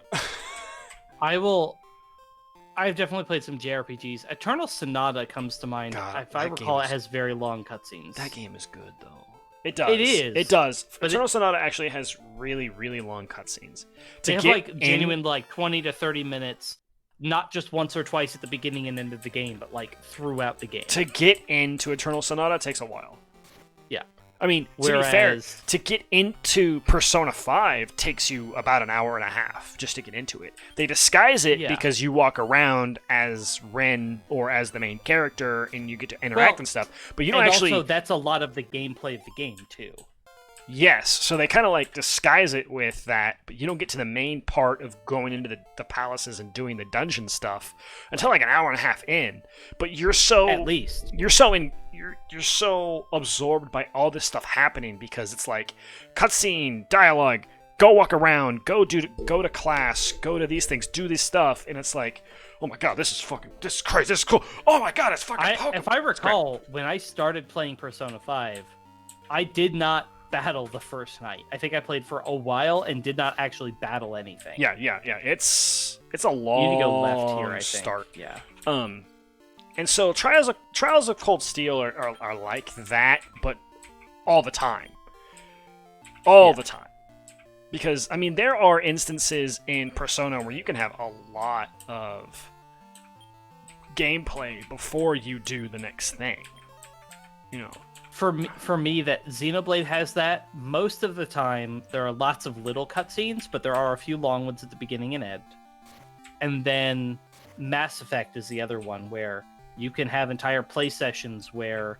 I've definitely played some JRPGs. Eternal Sonata comes to mind. God, if I recall, it has very long cutscenes. That game is good, though. It does. It is. It does. But Eternal Sonata actually has really, really long cutscenes. They have, like, genuine, like, 20 to 30 minutes, not just once or twice at the beginning and end of the game, but, like, throughout the game. To get into Eternal Sonata takes a while. Yeah. I mean, to be fair, Whereas, to get into Persona 5 takes you about an hour and a half just to get into it. They disguise it Yeah. because you walk around as Ren or as the main character and you get to interact and stuff. But you don't and actually. also that's a lot of the gameplay of the game too. Yes, so they kind of like disguise it with that, but you don't get to the main part of going into the palaces and doing the dungeon stuff until like an hour and a half in. But you're so At least. you're so absorbed by all this stuff happening because it's like cutscene, dialogue, go walk around, go to class, go to these things, do this stuff, and it's like, oh my god, this is crazy, this is cool. Oh my god, it's fucking Pokemon. If I recall, when I started playing Persona 5, I did not battle the first night. I think I played for a while and did not actually battle anything. Yeah. It's a long You need to go left here, I think. start. Yeah. And so Trials of Cold Steel are like that, but all the time. All the time. Because, I mean, there are instances in Persona where you can have a lot of gameplay before you do the next thing. You know. For me, that Xenoblade has that. Most of the time, there are lots of little cutscenes, but there are a few long ones at the beginning and end. And then Mass Effect is the other one where you can have entire play sessions where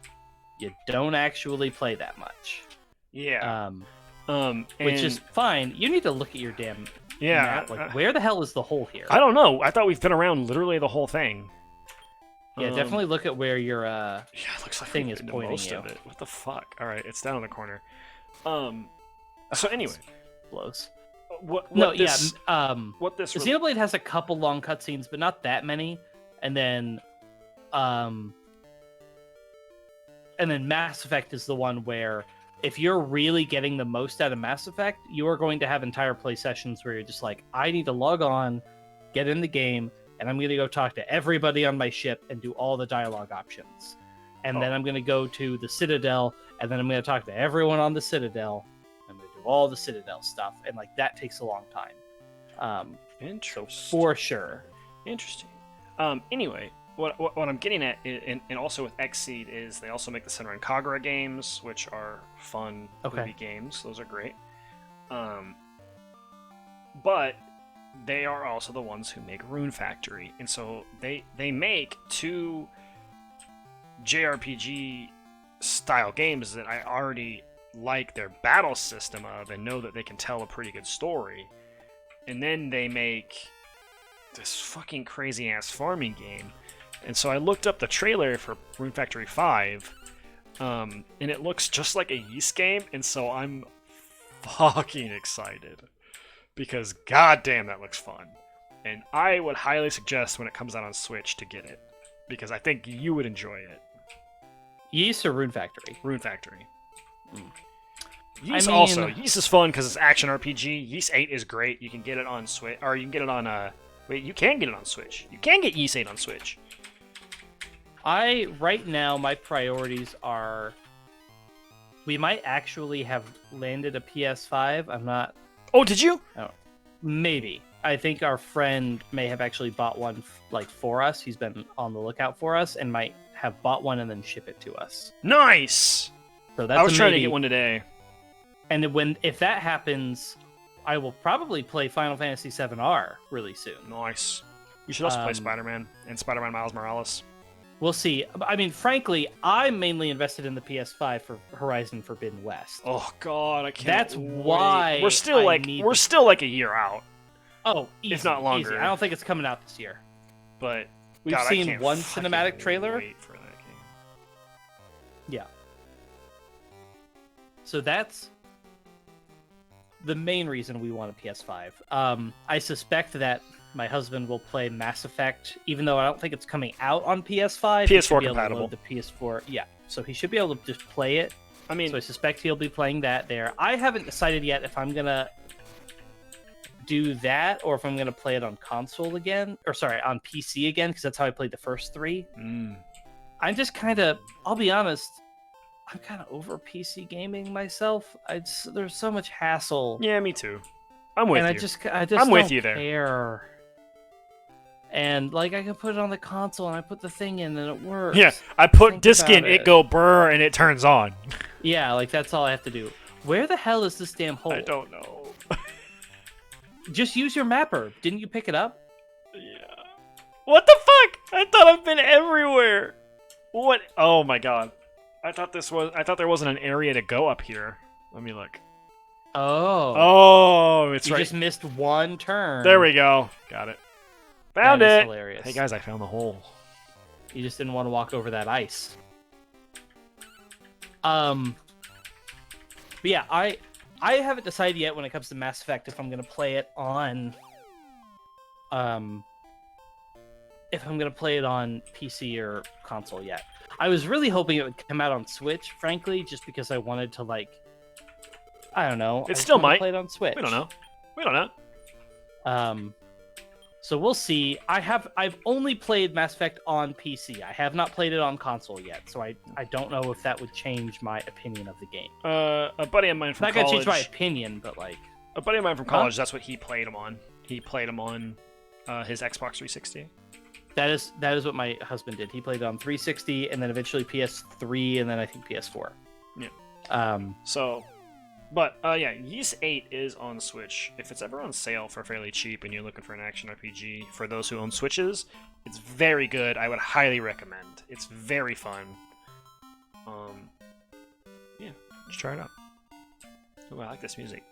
you don't actually play that much. Yeah. Which is fine. You need to look at your damn map. Like, where the hell is the hole here? I don't know. I thought we've been around literally the whole thing. Yeah, definitely look at where your it looks like thing is pointing most you. of it. What the fuck? All right, it's down in the corner. So anyway, blows. What this Xenoblade has a couple long cutscenes, but not that many. And then Mass Effect is the one where if you're really getting the most out of Mass Effect, you are going to have entire play sessions where you're just like, I need to log on, get in the game, and I'm going to go talk to everybody on my ship and do all the dialogue options. And then I'm going to go to the Citadel, and then I'm going to talk to everyone on the Citadel. I'm going to do all the Citadel stuff, and like that takes a long time. Interesting. So for sure. Interesting. Anyway, what I'm getting at, and also with Xseed, is they also make the Senran Kagura games, which are fun movie games. Those are great. But they are also the ones who make Rune Factory, and so they make two JRPG style games that I already like their battle system of and know that they can tell a pretty good story. And then they make this fucking crazy ass farming game. And so I looked up the trailer for Rune Factory 5, and it looks just like a Yeast game, and so I'm fucking excited. Because goddamn, that looks fun. And I would highly suggest when it comes out on Switch to get it. Because I think you would enjoy it. Yeast or Rune Factory? Rune Factory. Yeast Yeast is fun because it's action RPG. Yeast 8 is great. You can get it on Switch. Or you can get it on... you can get it on Switch. You can get Yeast 8 on Switch. Right now, my priorities are... We might actually have landed a PS5. I'm not... Oh, did you? Oh, maybe. I think our friend may have actually bought one for us. He's been on the lookout for us and might have bought one and then ship it to us. Nice. So that's I was trying to get one today. And if that happens, I will probably play Final Fantasy VII-R really soon. Nice. You should also play Spider-Man and Spider-Man Miles Morales. We'll see. I mean, frankly, I'm mainly invested in the PS5 for Horizon Forbidden West. Oh God, I can't. That's wait. why we're still like a year out. Oh, easy, if not longer. Easy. I don't think it's coming out this year. But we've God, seen one cinematic trailer. Wait for that game. Yeah. So that's the main reason we want a PS5. I suspect that my husband will play Mass Effect, even though I don't think it's coming out on PS5. PS4 compatible. The PS4, yeah. So he should be able to just play it. I mean, so I suspect he'll be playing that there. I haven't decided yet if I'm gonna do that or if I'm gonna play it on console again, or sorry, on PC again, because that's how I played the first three. I'm just kind of, I'll be honest, I'm kind of over PC gaming myself. There's so much hassle. Yeah, me too. I'm with you. I just I'm with don't you there. Care. And like I can put it on the console and I put the thing in and it works. Yeah, I put disc in, it go brr, and it turns on. Yeah, like that's all I have to do. Where the hell is this damn hole? I don't know. Just use your mapper. Didn't you pick it up? Yeah. What the fuck? I thought I've been everywhere. What? Oh my god. I thought there wasn't an area to go up here. Let me look. Oh. Oh, it's You right. just missed one turn. There we go. Got it. Found That is it. hilarious. Hey guys, I found the hole. You just didn't want to walk over that ice. But yeah, I haven't decided yet when it comes to Mass Effect if I'm gonna play it on PC or console yet. I was really hoping it would come out on Switch, frankly, just because I wanted to I don't know. It still might. Play it on Switch. We don't know. We don't know. So we'll see. I've only played Mass Effect on PC. I have not played it on console yet, so I don't know if that would change my opinion of the game. A buddy of mine from Not college. gonna change my opinion, but a buddy of mine from college. That's what he played him on. He played him on his Xbox 360. that is what my husband did. He played it on 360 and then eventually PS3 and then I think PS4. Yeah. But yeah, Ys 8 is on Switch. If it's ever on sale for fairly cheap and you're looking for an action RPG for those who own Switches, it's very good. I would highly recommend. It's very fun. Yeah, just try it out. Oh, I like this music.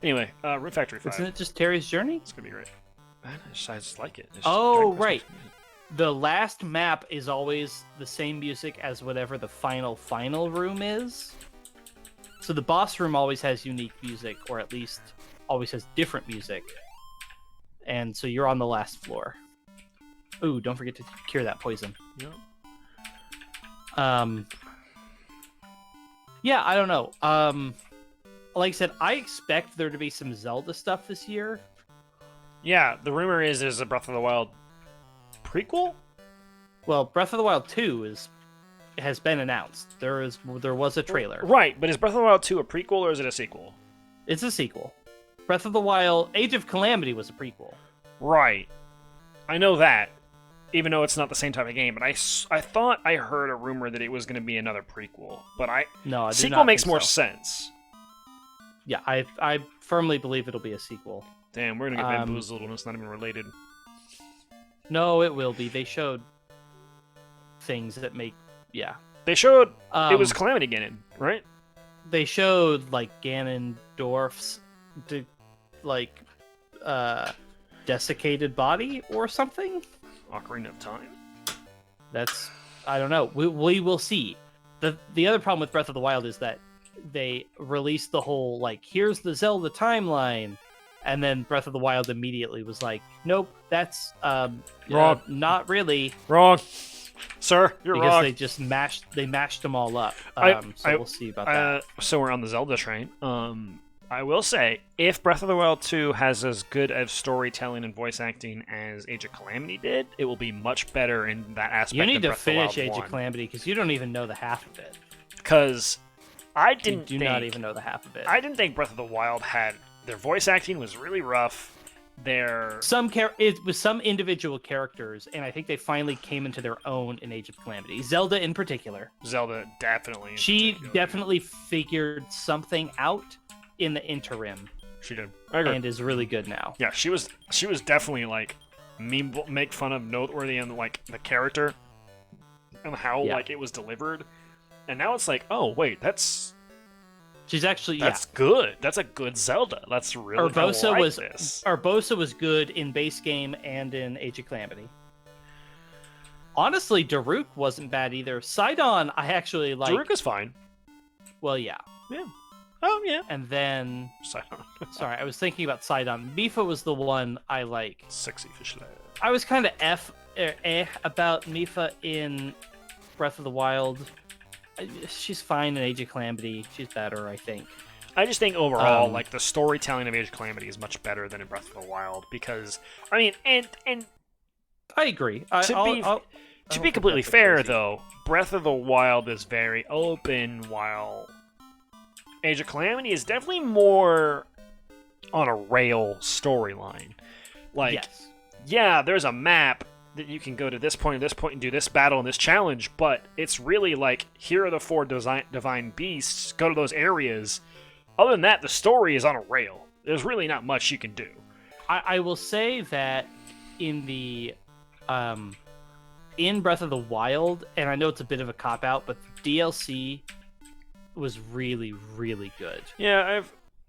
Anyway, Room Factory 5. Isn't it just Terry's Journey? It's gonna be great. I just like it. It's just Oh, Dragon Quest right. music. The last map is always the same music as whatever the final room is. So the boss room always has unique music, or at least always has different music. And so you're on the last floor. Ooh, don't forget to cure that poison. Yeah. Yeah, I don't know. Like I said, I expect there to be some Zelda stuff this year. Yeah, the rumor is there's a Breath of the Wild prequel? Well, Breath of the Wild 2 has been announced. There was a trailer. Right, but is Breath of the Wild 2 a prequel or is it a sequel? It's a sequel. Breath of the Wild Age of Calamity was a prequel. Right. I know that, even though it's not the same type of game, but I thought I heard a rumor that it was going to be another prequel, but No, I do sequel not makes think more so. sense. Yeah, I firmly believe it'll be a sequel. Damn, we're going to get bamboozled when it's not even related. No, it will be. They showed things that make They showed it was Calamity Ganon, right? They showed Ganondorf's desiccated body or something. Ocarina of Time. That's I don't know. We will see. The other problem with Breath of the Wild is that they released the whole here's the Zelda timeline, and then Breath of the Wild immediately was like, nope, that's Wrong. Not really. Wrong. Sir, you're because wrong. they just mashed them all up. We'll see about that. So we're on the Zelda train. I will say, if Breath of the Wild 2 has as good of storytelling and voice acting as Age of Calamity did, it will be much better in that aspect. You need than to Breath of the finish Wild Age 1. of Calamity because you don't even know the half of it. Because I didn't do not even know the half of it. I didn't think Breath of the Wild had their voice acting was really rough. It was some individual characters, and I think they finally came into their own in Age of Calamity. Zelda in particular. Definitely. She definitely figured something out in the interim. She did. I agree. And is really good now. Yeah, she was definitely make fun of noteworthy and the character and how it was delivered. And now it's oh wait, she's actually that's good. That's a good Zelda. That's really Urbosa was good in base game and in Age of Calamity. Honestly, Daruk wasn't bad either. Sidon, I actually like. Daruk is fine. Well, yeah. Yeah. Oh yeah. And then Sidon. Sorry, I was thinking about Sidon. Mifa was the one I like. Sexy fish lad. I was kind of about Mifa in Breath of the Wild. She's fine in Age of Calamity. She's better, I think. I just think overall, the storytelling of Age of Calamity is much better than in Breath of the Wild because, I mean, and I agree. To be completely fair, though, Breath of the Wild is very open, while Age of Calamity is definitely more on a rail storyline. Yes. Yeah, there's a map that you can go to this point and this point and do this battle and this challenge, but it's really like, here are the 4 divine beasts, go to those areas. Other than that, the story is on a rail. There's really not much you can do. I will say that in the in Breath of the Wild, and I know it's a bit of a cop-out, but the DLC was really, really good. Yeah,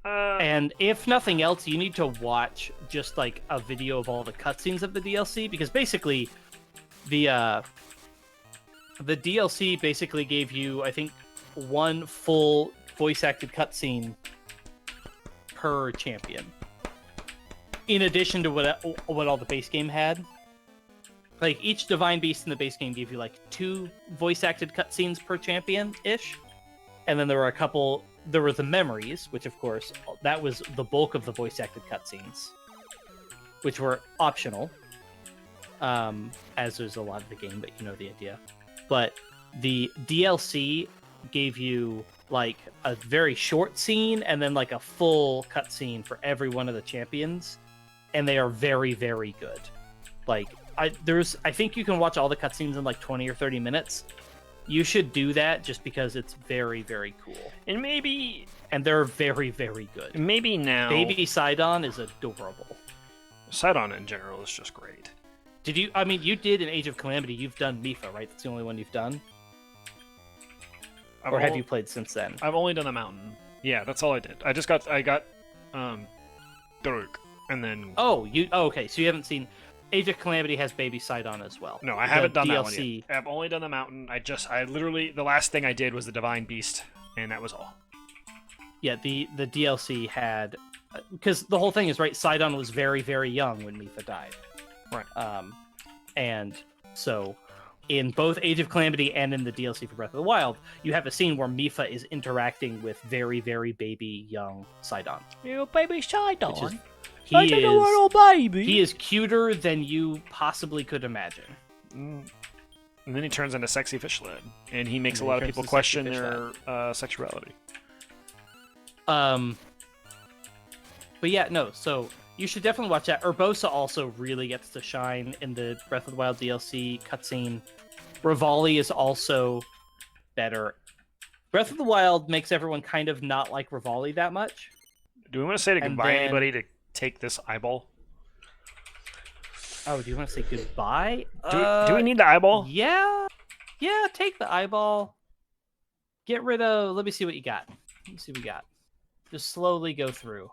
And if nothing else, you need to watch just like a video of all the cutscenes of the DLC, because basically the DLC basically gave you, I think, 1 full voice-acted cutscene per champion, in addition to what all the base game had. Like, each divine beast in the base game gave you like 2 voice-acted cutscenes per champion-ish, and then there were a couple. There were the memories, which of course, that was the bulk of the voice-acted cutscenes, which were optional, as there's a lot of the game, but you know the idea. But the DLC gave you like a very short scene and then like a full cutscene for every one of the champions, and they are very, very good. Like, I think you can watch all the cutscenes in like 20 or 30 minutes. You should do that just because it's very, very cool. And they're very, very good. Maybe now... Baby Sidon is adorable. Sidon in general is just great. You did in Age of Calamity, you've done Mipha, right? That's the only one you've done? Or have you played since then? I've only done the mountain. Yeah, that's all I did. I got Daruk, and then... okay, so you haven't seen... Age of Calamity has Baby Sidon as well. No, I haven't done that one yet. I've only done the mountain. I literally, the last thing I did was the Divine Beast, and that was all. Yeah, the DLC had, because the whole thing is, right, Sidon was very, very young when Mipha died. Right. And so, in both Age of Calamity and in the DLC for Breath of the Wild, you have a scene where Mipha is interacting with very, very baby young Sidon. You baby Sidon. He is cuter than you possibly could imagine. And then he turns into sexy fish lad, and he makes a lot of people question their sexuality. But yeah, no. So you should definitely watch that. Urbosa also really gets to shine in the Breath of the Wild DLC cutscene. Rivali is also better. Breath of the Wild makes everyone kind of not like Rivali that much. Do we want to say goodbye to anybody to take this eyeball? Oh, do you want to say goodbye? Do we need the eyeball? Yeah, take the eyeball. Get rid of... Let me see what you got. Let me see what we got. Just slowly go through.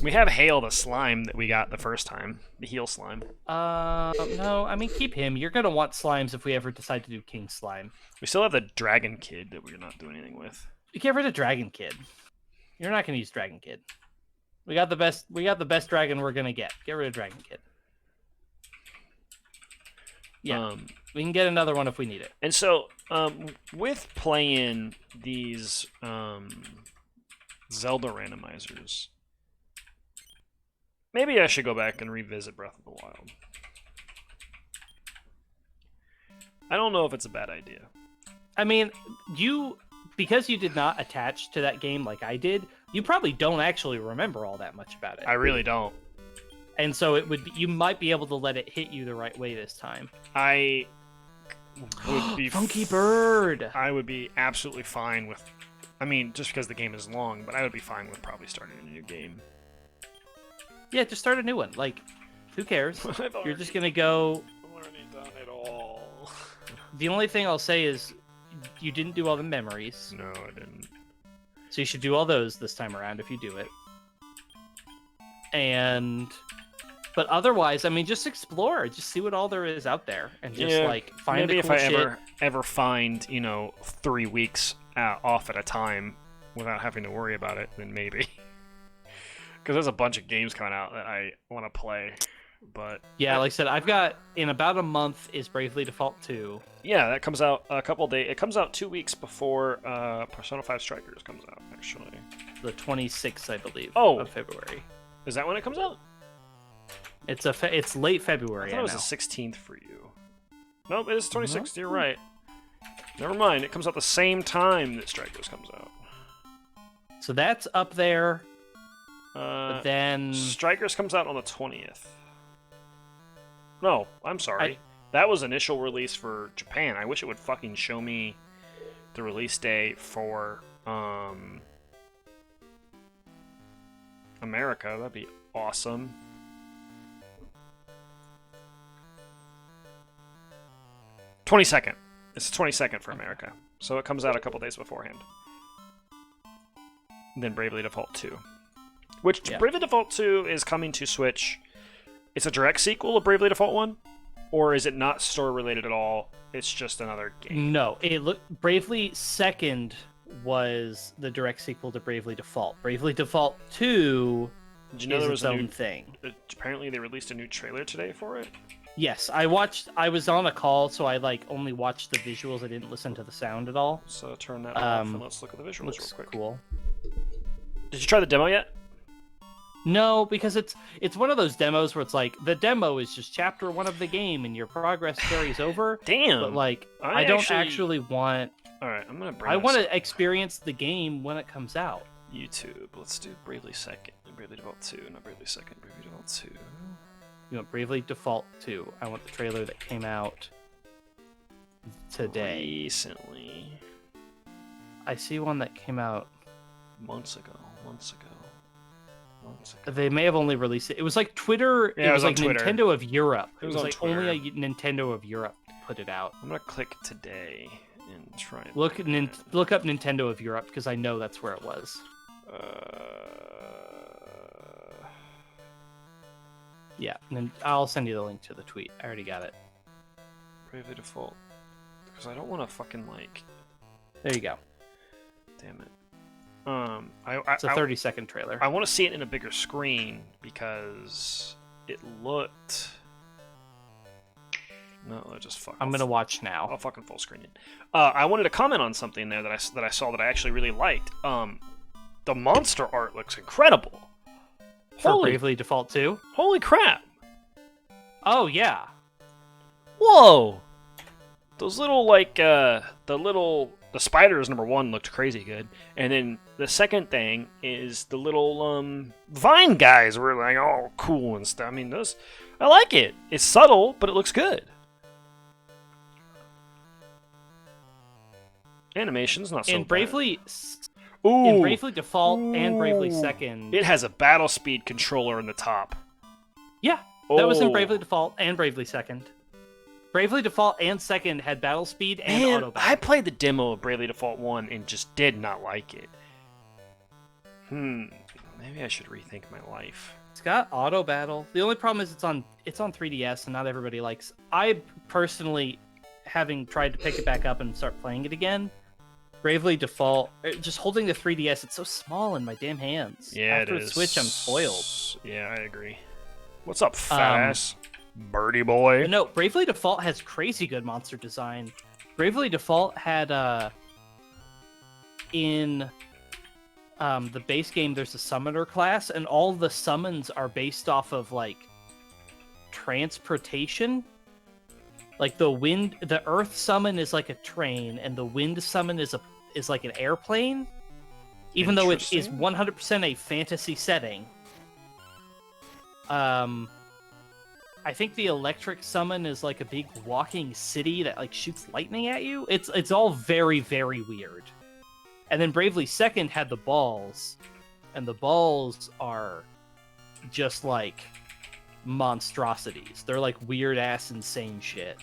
We have Hail, the slime that we got the first time. The heal slime. No, I mean, keep him. You're going to want slimes if we ever decide to do King Slime. We still have the Dragon Kid that we're not doing anything with. Get rid of Dragon Kid. You're not going to use Dragon Kid. We got the best dragon we're going to get. Get rid of Dragon Kid. Yeah, we can get another one if we need it. And so, with playing these Zelda randomizers, maybe I should go back and revisit Breath of the Wild. I don't know if it's a bad idea. I mean, because you did not attach to that game like I did, you probably don't actually remember all that much about it. I really don't. And so you might be able to let it hit you the right way this time. I would be Funky Bird. I would be absolutely fine with. I mean, just because the game is long, but I would be fine with probably starting a new game. Yeah, just start a new one. Like, who cares? You're just gonna go. I've already done it all. The only thing I'll say is, you didn't do all the memories. No, I didn't. So you should do all those this time around if you do it. But otherwise, I mean, just explore. Just see what all there is out there, and just find maybe the cool if I shit. ever find 3 weeks off at a time without having to worry about it, then maybe. Because there's a bunch of games coming out that I want to play, but yeah, like I said, I've got in about a month is Bravely Default 2. Yeah, that comes out a couple days. It comes out 2 weeks before Persona 5 Strikers comes out, actually. The 26th, I believe. Of February. Is that when it comes out? It's late February. I thought it was the 16th for you. Nope, it is 26th. You're right. Never mind. It comes out the same time that Strikers comes out. So that's up there. But then Strikers comes out on the 20th. No, I'm sorry. That was initial release for Japan. I wish it would fucking show me the release date for America. That'd be awesome. '22nd. It's the 22nd for America, so it comes out a couple days beforehand. And then Bravely Default 2, which Bravely Default 2 is coming to Switch. It's a direct sequel of Bravely Default 1, or is it not story related at all? It's just another game. No, Bravely Second was the direct sequel to Bravely Default. Bravely Default 2 Did you know there was its own thing. Apparently they released a new trailer today for it. Yes, I was on a call, so I only watched the visuals. I didn't listen to the sound at all. So turn that off and let's look at the visuals Looks real quick. cool. Did you try the demo yet? No, because it's one of those demos where it's like the demo is just chapter 1 of the game and your progress carries over. Damn. But like I don't actually want. All right, I'm gonna bring. I want to experience the game when it comes out. YouTube. Let's do Bravely Second, Bravely Default 2, not Bravely Second, Bravely Default 2. You want Bravely Default 2. I want the trailer that came out today. Recently. I see one that came out months ago. They may have only released it. It was like Twitter. Yeah, it was like Twitter. Nintendo of Europe. It was like Twitter. only a Nintendo of Europe put it out. I'm gonna click today and try. And look up Nintendo of Europe because I know that's where it was. Yeah, and then I'll send you the link to the tweet. I already got it. Bravely Default, because I don't want to fucking like. There you go. Damn it. It's a 30-second trailer. I want to see it in a bigger screen because it looked. No, I just fuck. I'm gonna watch now. I'll fucking full screen it. I wanted to comment on something there that I saw that I actually really liked. The monster art looks incredible. For Bravely Default 2? Holy crap! Oh yeah. Whoa! Those little the spiders, number one, looked crazy good, and then the second thing is the little vine guys were like all cool and stuff. I mean, I like it. It's subtle, but it looks good. Animation's not so in bad. Bravely. Ooh. In Bravely Default and Bravely Second. It has a battle speed controller in the top. Yeah, that was in Bravely Default and Bravely Second. Bravely Default and Second had battle speed and auto battle. I played the demo of Bravely Default 1 and just did not like it. Maybe I should rethink my life. It's got auto battle. The only problem is it's on 3DS and not everybody likes. I personally, having tried to pick it back up and start playing it again, Bravely Default, just holding the 3DS, it's so small in my damn hands. Yeah, After it is. Switch, I'm spoiled. Yeah, I agree. What's up, fat ass? Birdie boy. No, Bravely Default has crazy good monster design. Bravely Default had, in the base game, there's a summoner class, and all the summons are based off of, like, transportation. Like, the earth summon is like a train, and the wind summon is like an airplane. Even though it is 100% a fantasy setting. I think the electric summon is like a big walking city that like shoots lightning at you. It's all very, very weird. And then Bravely Second had the balls, and the balls are just like monstrosities. They're like weird ass insane shit.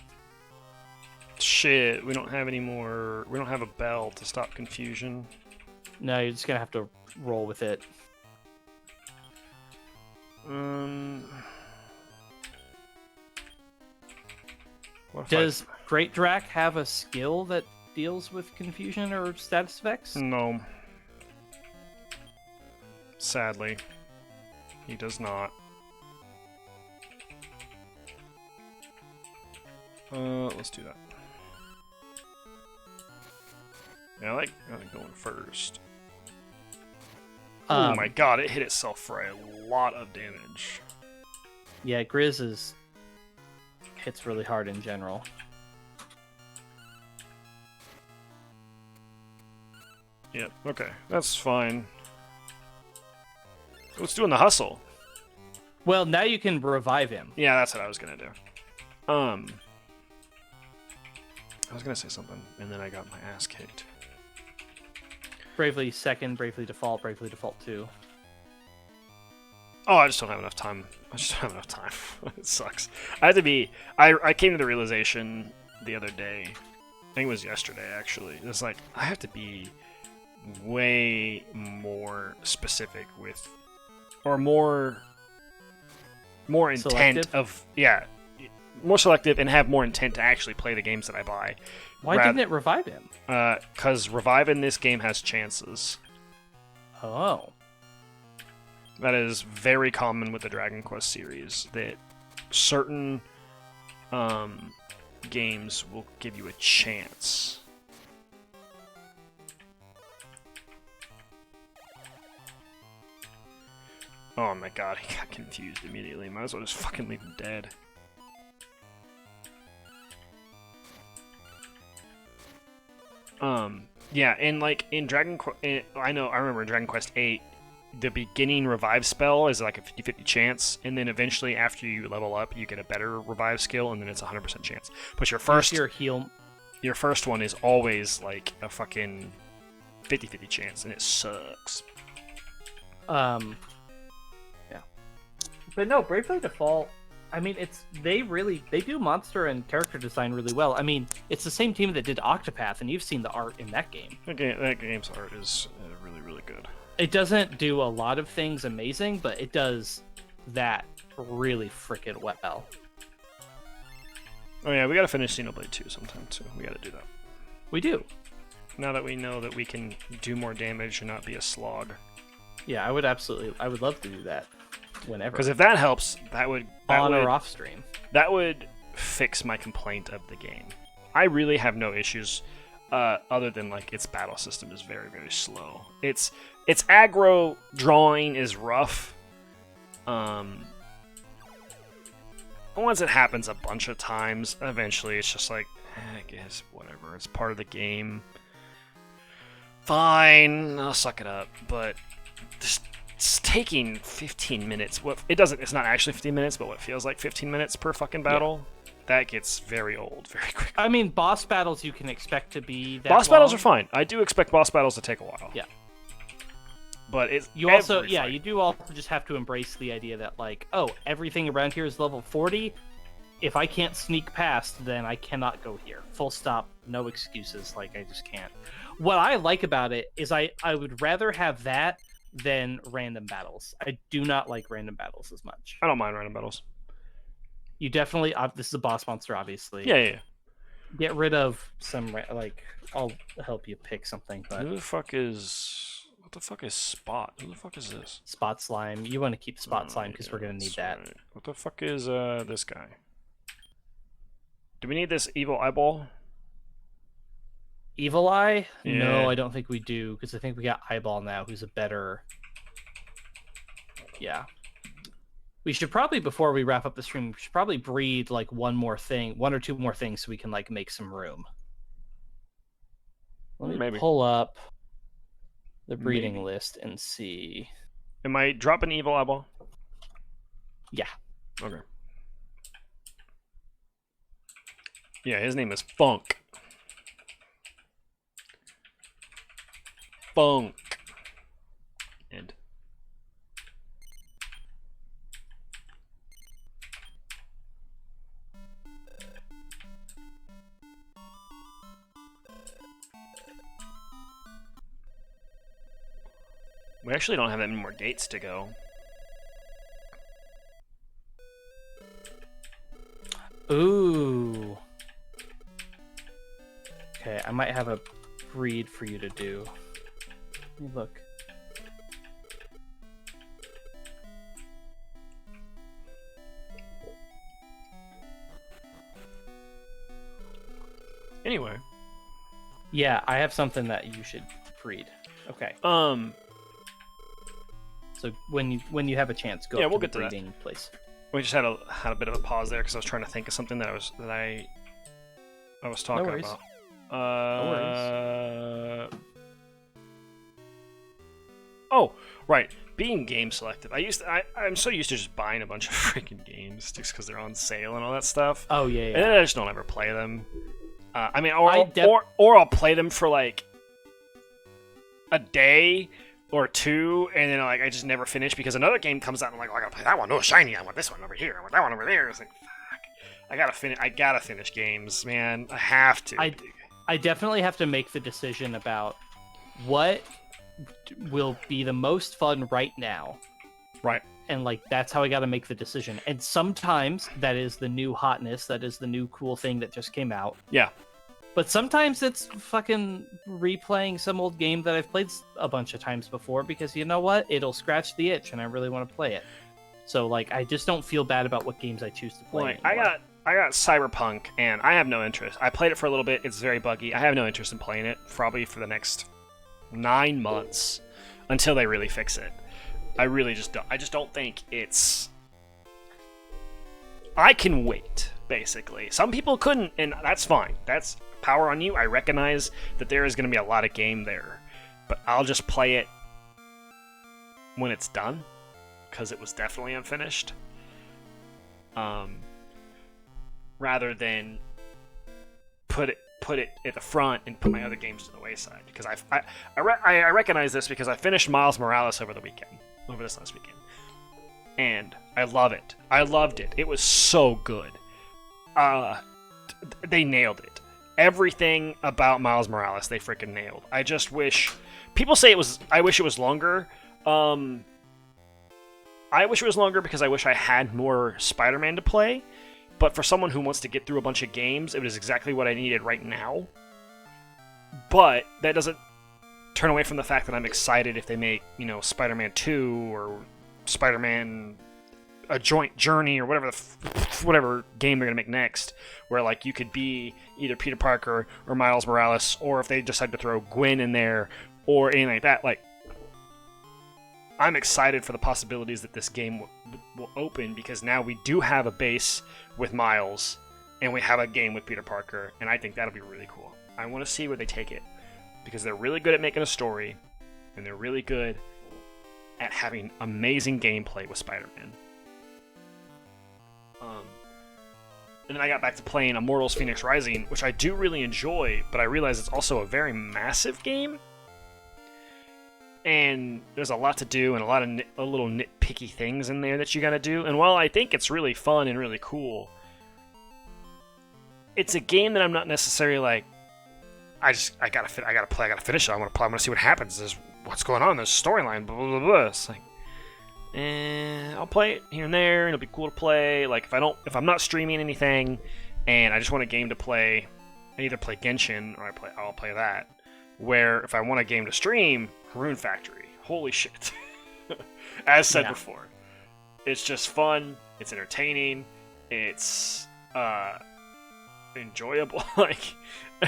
Shit, we don't have any more. We don't have a bell to stop confusion. No, you're just gonna have to roll with it. Does Great Drac have a skill that deals with confusion or status effects? No. Sadly, he does not. Let's do that. Yeah, I like going first. Oh my god, it hit itself for a lot of damage. Yeah, Grizz hits really hard in general. Yep, okay, that's fine. What's doing the hustle? Well, now you can revive him. Yeah, that's what I was gonna do. I was gonna say something, and then I got my ass kicked. Bravely second, Bravely Default 2. Oh, I just don't have enough time. I just don't have enough time. It sucks. I had to be. I came to the realization the other day. I think it was yesterday, actually. It's like I have to be way more specific with, or more intent Selective? of more selective and have more intent to actually play the games that I buy. Why didn't it revive him? Because revive in this game has chances. Oh. That is very common with the Dragon Quest series, that certain games will give you a chance. Oh my god, he got confused immediately. Might as well just fucking leave him dead. Yeah, and like in Dragon Quest, I remember in Dragon Quest 8, the beginning revive spell is like a 50-50 chance, and then eventually after you level up, you get a better revive skill, and then it's a 100% chance. But your first one is always like a fucking 50-50 chance, and it sucks. Yeah. But no, Bravely Default, I mean, they do monster and character design really well. I mean, it's the same team that did Octopath, and you've seen the art in that game. That game's art is really, really good. It doesn't do a lot of things amazing, but it does that really freaking well. Oh yeah, we gotta finish Xenoblade 2 sometime too. We gotta do that. We do. Now that we know that we can do more damage and not be a slog. Yeah, I would love to do that whenever. Because if that helps, or off stream. That would fix my complaint of the game. I really have no issues, other than like its battle system is very, very slow. Its aggro drawing is rough. Once it happens a bunch of times, eventually it's just like, I guess whatever. It's part of the game. Fine, I'll suck it up. But it's taking 15 minutes. It's not actually 15 minutes, but what feels like 15 minutes per fucking battle. Yeah. That gets very old very quickly. I mean, boss battles you can expect to be that Boss long. battles are fine. I do expect boss battles to take a while. Yeah. But you do also just have to embrace the idea that like, oh, everything around here is level 40. If I can't sneak past, then I cannot go here. Full stop. No excuses. Like, I just can't. What I like about it is I would rather have that than random battles. I do not like random battles as much. I don't mind random battles. You definitely... this is a boss monster, obviously. Yeah. Get rid of some... Like, I'll help you pick something, but... Who the fuck is... What the fuck is Spot? Who the fuck is this? Spot Slime. You want to keep Spot Slime because we're going to need that. Right. What the fuck is this guy? Do we need this evil eyeball? Evil Eye? Yeah. No, I don't think we do, because I think we got Eyeball now, who's a better... Yeah. We should probably, before we wrap up the stream, we should probably breed like one or two more things so we can like make some room. Let me pull up the breeding list and see. Am I dropping evil eyeball? Yeah. Okay. Yeah, his name is Funk. Funk. And we actually don't have that many more gates to go. Ooh. Okay, I might have a breed for you to do. Let me look. Anyway. Yeah, I have something that you should breed. Okay. So when you have a chance, go. Yeah, up we'll to get the to that. breeding place. We just had a bit of a pause there because I was trying to think of something that I was talking about. No worries. Oh, right. Being game selective, I'm so used to just buying a bunch of freaking games just because they're on sale and all that stuff, Oh yeah, and then yeah. I just don't ever play them. I mean, I or I'll play them for like a day or two, and then like I just never finish because another game comes out and I'm like, oh, I gotta play that one. Oh, shiny! I want this one over here. I want that one over there. It's like, fuck. I gotta finish games, man. I have to. I definitely have to make the decision about what will be the most fun right now. Right. And like that's how I got to make the decision. And sometimes that is the new hotness, that is the new cool thing that just came out. Yeah. But sometimes it's fucking replaying some old game that I've played a bunch of times before because you know what? It'll scratch the itch and I really want to play it. So like I just don't feel bad about what games I choose to play. Like, I got Cyberpunk and I have no interest. I played it for a little bit. It's very buggy. I have no interest in playing it probably for the next 9 months until they really fix it. I really just don't. I just don't think it's. I can wait, basically. Some people couldn't, and that's fine. That's power on you. I recognize that there is going to be a lot of game there, but I'll just play it when it's done, because it was definitely unfinished. Rather than put it at the front and put my other games to the wayside, because I recognize this because I finished Miles Morales over this last weekend, and I love it. I loved it. It was so good. They nailed it. Everything about Miles Morales they freaking nailed. I just wish people say it was. I wish it was longer. I wish it was longer because I wish I had more Spider-Man to play. But for someone who wants to get through a bunch of games, it was exactly what I needed right now. But that doesn't turn away from the fact that I'm excited if they make, Spider-Man 2 or Spider-Man A Joint Journey or whatever game they're going to make next, where like you could be either Peter Parker or Miles Morales, or if they decide to throw Gwen in there or anything like that. Like, I'm excited for the possibilities that this game will open, because now we do have a base with Miles and we have a game with Peter Parker, and I think that'll be really cool. I want to see where they take it, because they're really good at making a story and they're really good at having amazing gameplay with Spider-Man. And then I got back to playing Immortals Phoenix Rising, which I do really enjoy, but I realize it's also a very massive game. And there's a lot to do and a lot of little nitpicky things in there that you gotta do. And while I think it's really fun and really cool, it's a game that I'm not necessarily like, I gotta play, I gotta finish it, I want to see what happens, there's what's going on, there's storyline, blah, blah, blah, blah. It's like, I'll play it here and there, and it'll be cool to play. Like, if I'm not streaming anything and I just want a game to play, I either play Genshin or I'll play that. Where if I want a game to stream, Rune Factory. Holy shit. As said before, it's just fun, it's entertaining, it's enjoyable. Like,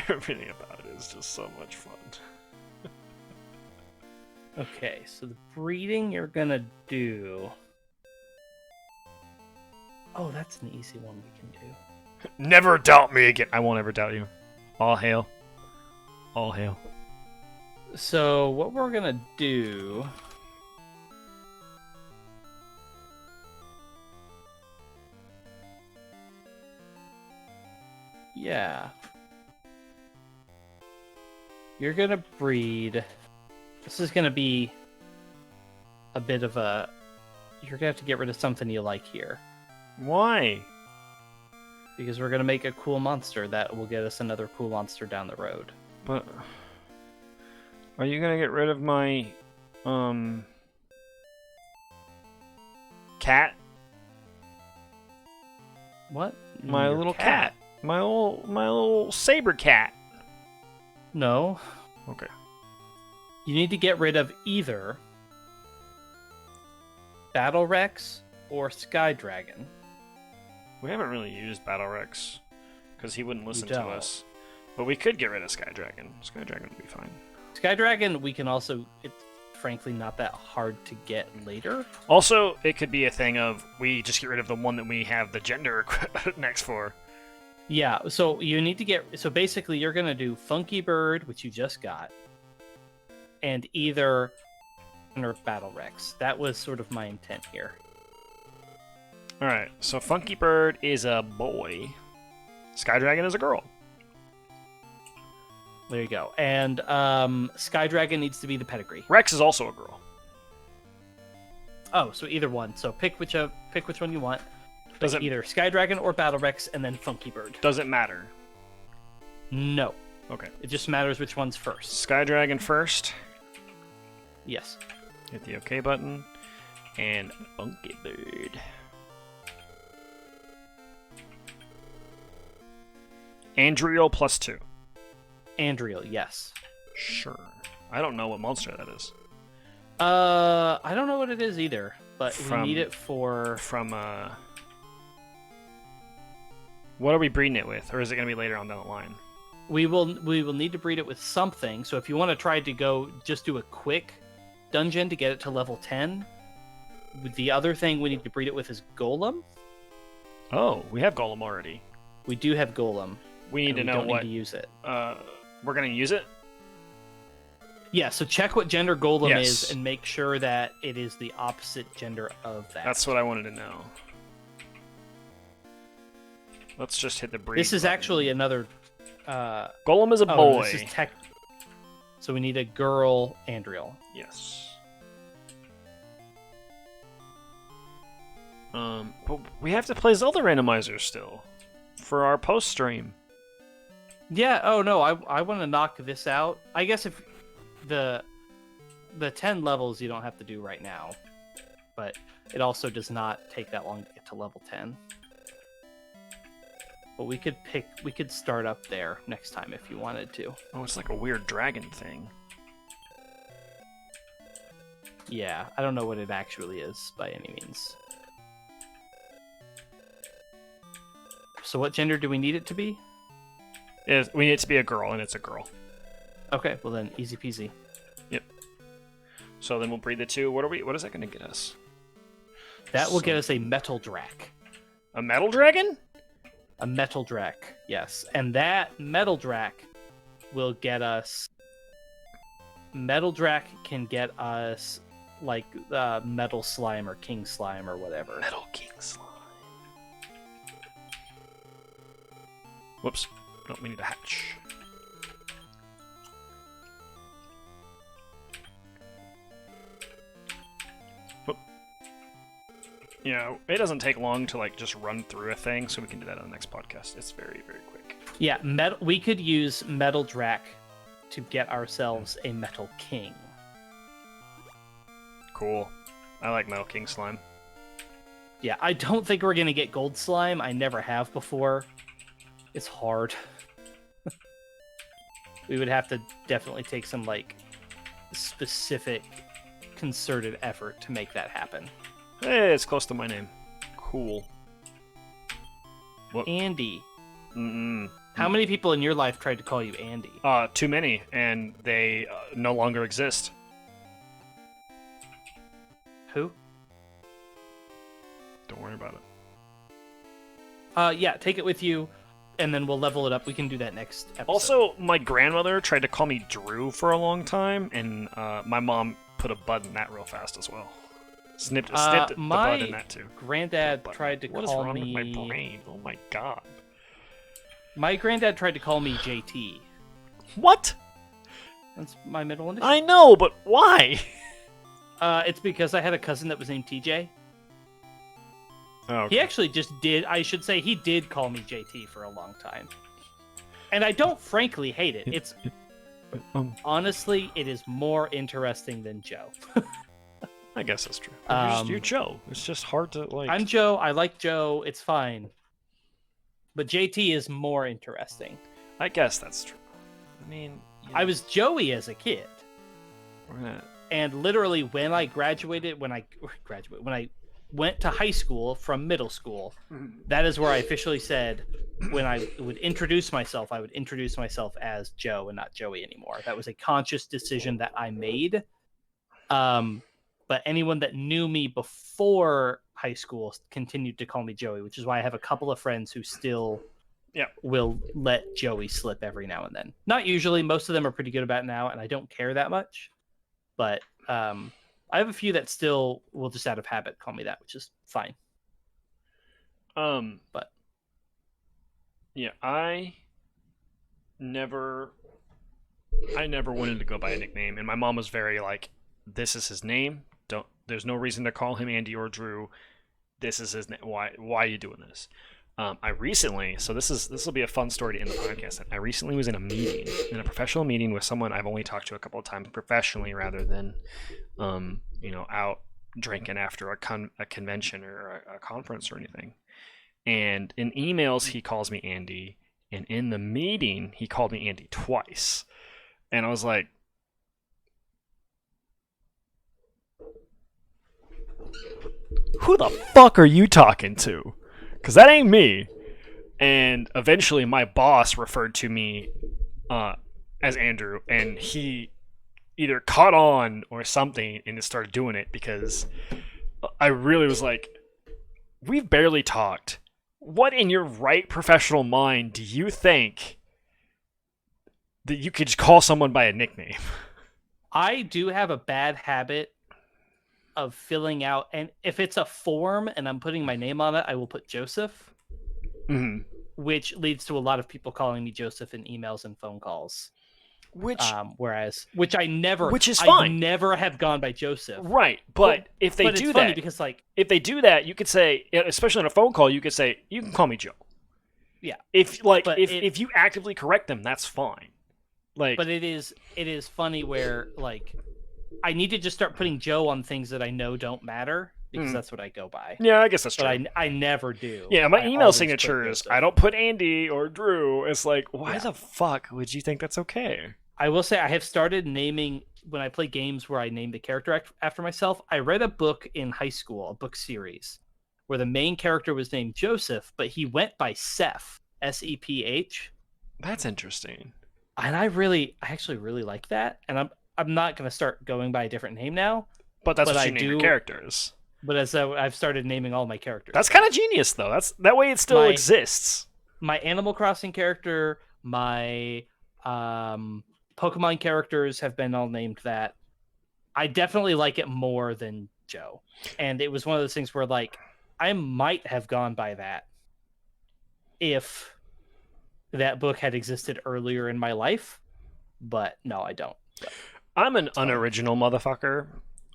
everything about it is just so much fun. Okay, so the breeding you're gonna do. Oh, that's an easy one we can do. Never doubt me again. I won't ever doubt you. All hail. All hail. So what we're gonna do. Yeah. You're gonna breed. This is gonna be a bit of a. You're gonna have to get rid of something you like here. Why? Because we're gonna make a cool monster that will get us another cool monster down the road. But are you gonna get rid of my cat? What? My Your little cat. My little saber cat. No. Okay. You need to get rid of either Battle Rex or Sky Dragon. We haven't really used Battle Rex because he wouldn't listen to don't. us. But we could get rid of Sky Dragon. Sky Dragon would be fine. Sky Dragon, we can also. It's frankly not that hard to get later. Also, it could be a thing of we just get rid of the one that we have the gender next for. Yeah, so you need to get. So basically, you're gonna do Funky Bird, which you just got, and either or Battle Rex. That was sort of my intent here. All right. So Funky Bird is a boy. Sky Dragon is a girl. There you go. And Sky Dragon needs to be the pedigree. Rex is also a girl. Oh, so either one. So pick which one you want. Does it Either Sky Dragon or Battle Rex, and then Funky Bird. Does it matter? No. Okay. It just matters which one's first. Sky Dragon first. Yes. Hit the OK button. And Funky Bird. Andriel +2. Andriel, yes. Sure. I don't know what monster that is. I don't know what it is either, but we need it for... What are we breeding it with? Or is it going to be later on down the line? We will need to breed it with something, so if you want to try to go just do a quick dungeon to get it to level 10, the other thing we need to breed it with is Golem. Oh, we have Golem already. We do have Golem. We need to know what... need to use it. We're going to use it? Yeah, so check what gender Golem Yes. is and make sure that it is the opposite gender of that. That's what I wanted to know. Let's just hit the breed. This is button. actually another... Golem is a boy. This is so we need a girl Andriel. Yes. But we have to play Zelda Randomizer still for our post stream. Yeah. Oh no, I want to knock this out. I guess if the 10 levels you don't have to do right now, but it also does not take that long to get to level 10. But we could start up there next time if you wanted to. Oh, it's like a weird dragon thing. Yeah, I don't know what it actually is by any means. So what gender do we need it to be? We need it to be a girl, and it's a girl. Okay, well then, easy peasy. Yep. So then we'll breed the two. What is that going to get us? That will get us a metal drac. A metal dragon? A metal drac, yes. And that metal drac will get us... Metal drac can get us, like, metal slime or king slime or whatever. Metal king slime. Whoops. No, we need a hatch. Whoop. Yeah, it doesn't take long to like just run through a thing, so we can do that on the next podcast. It's very, very quick. Yeah, we could use metal drac to get ourselves a metal king. Cool. I like metal king slime. Yeah, I don't think we're gonna get gold slime. I never have before. It's hard. We would have to definitely take some like specific concerted effort to make that happen. Hey, it's close to my name. Cool. What? Andy. Mm-mm. How many people in your life tried to call you Andy? Too many, and they no longer exist. Who? Don't worry about it. Yeah, take it with you, and then we'll level it up. We can do that next episode. Also, my grandmother tried to call me Drew for a long time, and my mom put a bud in that real fast as well. Snipped the bud in that too. Granddad tried to What is call wrong me... with my brain? Oh my god. My granddad tried to call me JT. What? That's my middle initial. I know, but why? It's because I had a cousin that was named TJ. Oh, okay. He actually just did, I should say, he did call me JT for a long time. And I don't frankly hate it. It's, honestly, it is more interesting than Joe. I guess that's true. You're Joe. It's just hard to, like... I'm Joe. I like Joe. It's fine. But JT is more interesting. I guess that's true. I mean... I was Joey as a kid. We're gonna... And literally when I graduated, when I went to high school from middle school, that is where I officially said, when I would introduce myself, I would introduce myself as Joe and not Joey anymore. That was a conscious decision that I made. But anyone that knew me before high school continued to call me Joey, which is why I have a couple of friends who still will let Joey slip every now and then. Not usually. Most of them are pretty good about it now, and I don't care that much. But I I have a few that still will just out of habit call me that, which is fine. But yeah, never I never wanted to go by a nickname, and my mom was very like, "This is his name. Don't. There's no reason to call him Andy or Drew. This is his name. Why are you doing this?" I recently, so this will be a fun story to end the podcast. I recently was in a professional meeting with someone I've only talked to a couple of times professionally, rather than, out drinking after a convention or a conference or anything. And in emails, he calls me Andy, and in the meeting, he called me Andy twice. And I was like, who the fuck are you talking to? Because that ain't me. And eventually, my boss referred to me as Andrew, and he either caught on or something and just started doing it, because I really was like, we've barely talked. What in your right professional mind do you think that you could just call someone by a nickname? I do have a bad habit of filling out, and if it's a form and I'm putting my name on it, I will put Joseph, which leads to a lot of people calling me Joseph in emails and phone calls. Which is fine. I never have gone by Joseph. Right, but if they do that, funny because if they do that, you could say, especially on a phone call, you could say, you can call me Joe. Yeah. If you actively correct them, that's fine. But it is funny where I need to just start putting Joe on things that I know don't matter, because that's what I go by. Yeah, I guess that's true. But I never do. Yeah, my email signature is, I don't put Andy or Drew. It's like, why the fuck would you think that's okay? I will say I have started naming, when I play games where I name the character after myself. I read a book in high school, a book series, where the main character was named Joseph, but he went by Seph, S-E-P-H. That's interesting. And I actually really like that. And I'm not going to start going by a different name now. But that's what you name your characters. But as I've started naming all my characters. That's kind of genius, though. That way it still exists. My Animal Crossing character, my Pokemon characters have been all named that. I definitely like it more than Joe. And it was one of those things where I might have gone by that if that book had existed earlier in my life, but no, I don't. So, I'm an unoriginal motherfucker.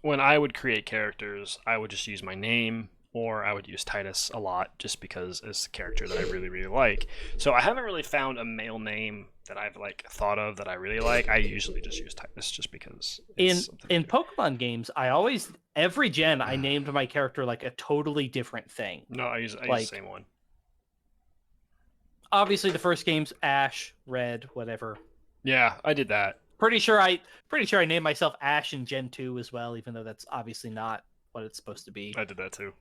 When I would create characters, I would just use my name, or I would use Titus a lot, just because it's a character that I really, really like. So I haven't really found a male name that I've thought of that I really like. I usually just use Titus, just because. In Pokemon games, every gen I named my character a totally different thing. No, I use the same one. Obviously, the first game's Ash, Red, whatever. Yeah, I did that. Pretty sure I named myself Ash in Gen 2 as well, even though that's obviously not what it's supposed to be. I did that too.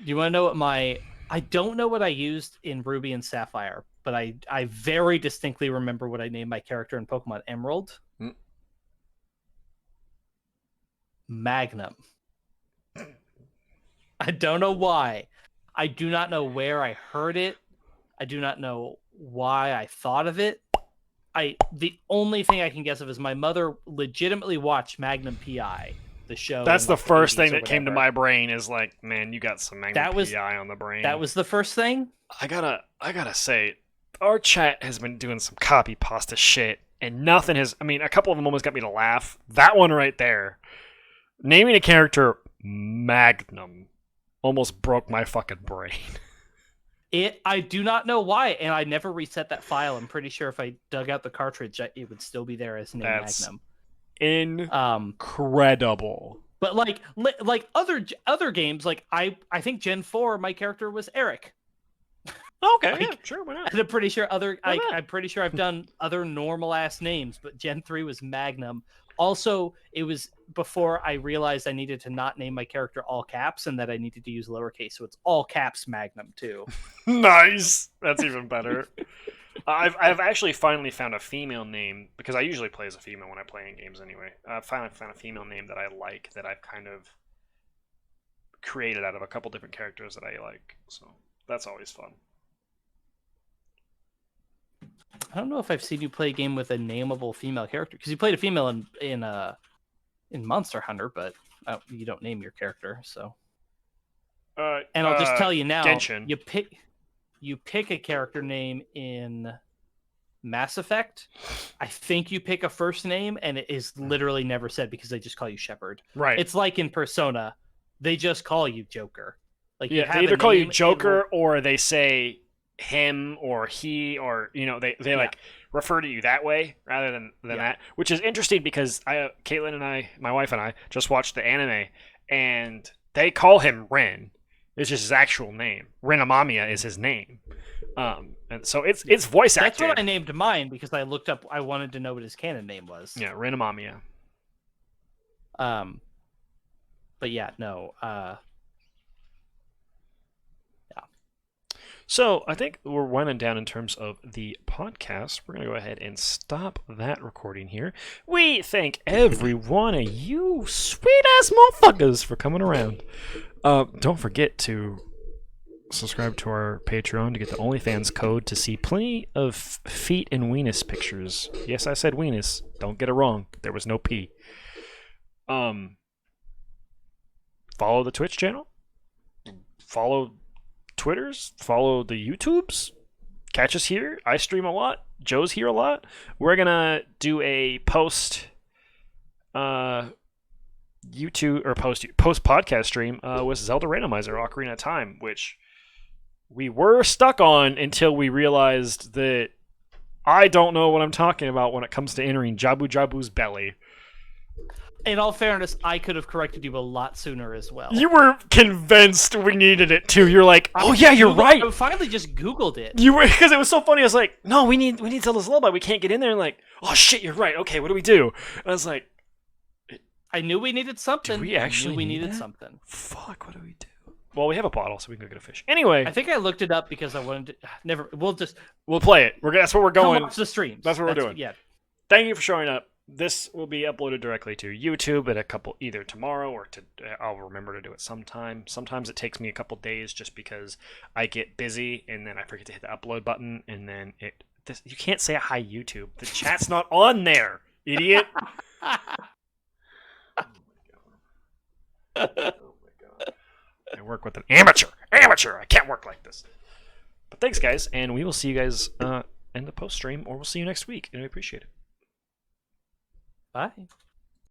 Do you want to know what I don't know what I used in Ruby and Sapphire, but I very distinctly remember what I named my character in Pokemon Emerald. Magnum. I don't know why. I do not know where I heard it. I do not know why I thought of it. The only thing I can guess of is my mother legitimately watched Magnum PI, the show. That's the first thing that came to my brain is man, you got some Magnum PI on the brain. That was the first thing. I gotta say, our chat has been doing some copy pasta shit, and nothing has. I mean, a couple of them almost got me to laugh. That one right there, naming a character Magnum, almost broke my fucking brain. I do not know why, and I never reset that file. I'm pretty sure if I dug out the cartridge, it would still be there as name Magnum. Incredible. But other games, I think Gen 4, my character was Eric. Okay, yeah, sure, why not? And I'm pretty sure I'm pretty sure I've done other normal ass names, but Gen 3 was Magnum. Also, it was before I realized I needed to not name my character all caps and that I needed to use lowercase, so it's all caps Magnum too. Nice. That's even better. I've actually finally found a female name, because I usually play as a female when I play in games anyway. I've finally found a female name that I like, that I've kind of created out of a couple different characters that I like. So that's always fun. I don't know if I've seen you play a game with a nameable female character, because you played a female in Monster Hunter, but you don't name your character, so. Uh, And I'll just tell you now, Genshin. you pick a character name in Mass Effect. I think you pick a first name, and it is literally never said because they just call you Shepard. Right. It's like in Persona, they just call you Joker. Like you Yeah, have they either a call you name, Joker or they say him or he, or they like refer to you that way rather than that, which is interesting because Caitlin and I, my wife and I, just watched the anime and they call him Ren. It's just his actual name. Ren Amamiya is his name. And so it's voice acted. That's what I named mine because I looked up. I wanted to know what his canon name was. Yeah, Ren Amamiya. But yeah, no. So I think we're winding down in terms of the podcast. We're going to go ahead and stop that recording here. We thank every one of you sweet-ass motherfuckers for coming around. Don't forget to subscribe to our Patreon to get the OnlyFans code to see plenty of feet and weenus pictures. Yes, I said weenus. Don't get it wrong. There was no P. Follow the Twitch channel. Follow Twitters, follow the YouTubes, catch us here. I stream a lot. Joe's here a lot. We're gonna do a post YouTube or post podcast stream with Zelda Randomizer Ocarina of Time, which we were stuck on until we realized that I don't know what I'm talking about when it comes to entering Jabu Jabu's belly. In all fairness, I could have corrected you a lot sooner as well. You were convinced we needed it too. You're like, oh yeah, you're right. I finally just Googled it. You were, because it was so funny. I was like, no, we need Zelda's Lullaby. We can't get in there. And like, oh shit, you're right. Okay, what do we do? And I was like, I knew we needed something. Do we actually needed that? Something. Fuck, what do we do? Well, we have a bottle, so we can go get a fish. Anyway, I think I looked it up because I wanted to. Never. We'll play it. That's what we're going. Watch the streams. That's what we're doing. Yeah. Thank you for showing up. This will be uploaded directly to YouTube at either tomorrow or I'll remember to do it sometime. Sometimes it takes me a couple days just because I get busy and then I forget to hit the upload button and then you can't say hi YouTube. The chat's not on there, idiot. Oh my god. I work with an amateur. I can't work like this. But thanks, guys, and we will see you guys in the post stream, or we'll see you next week, and we appreciate it. Bye.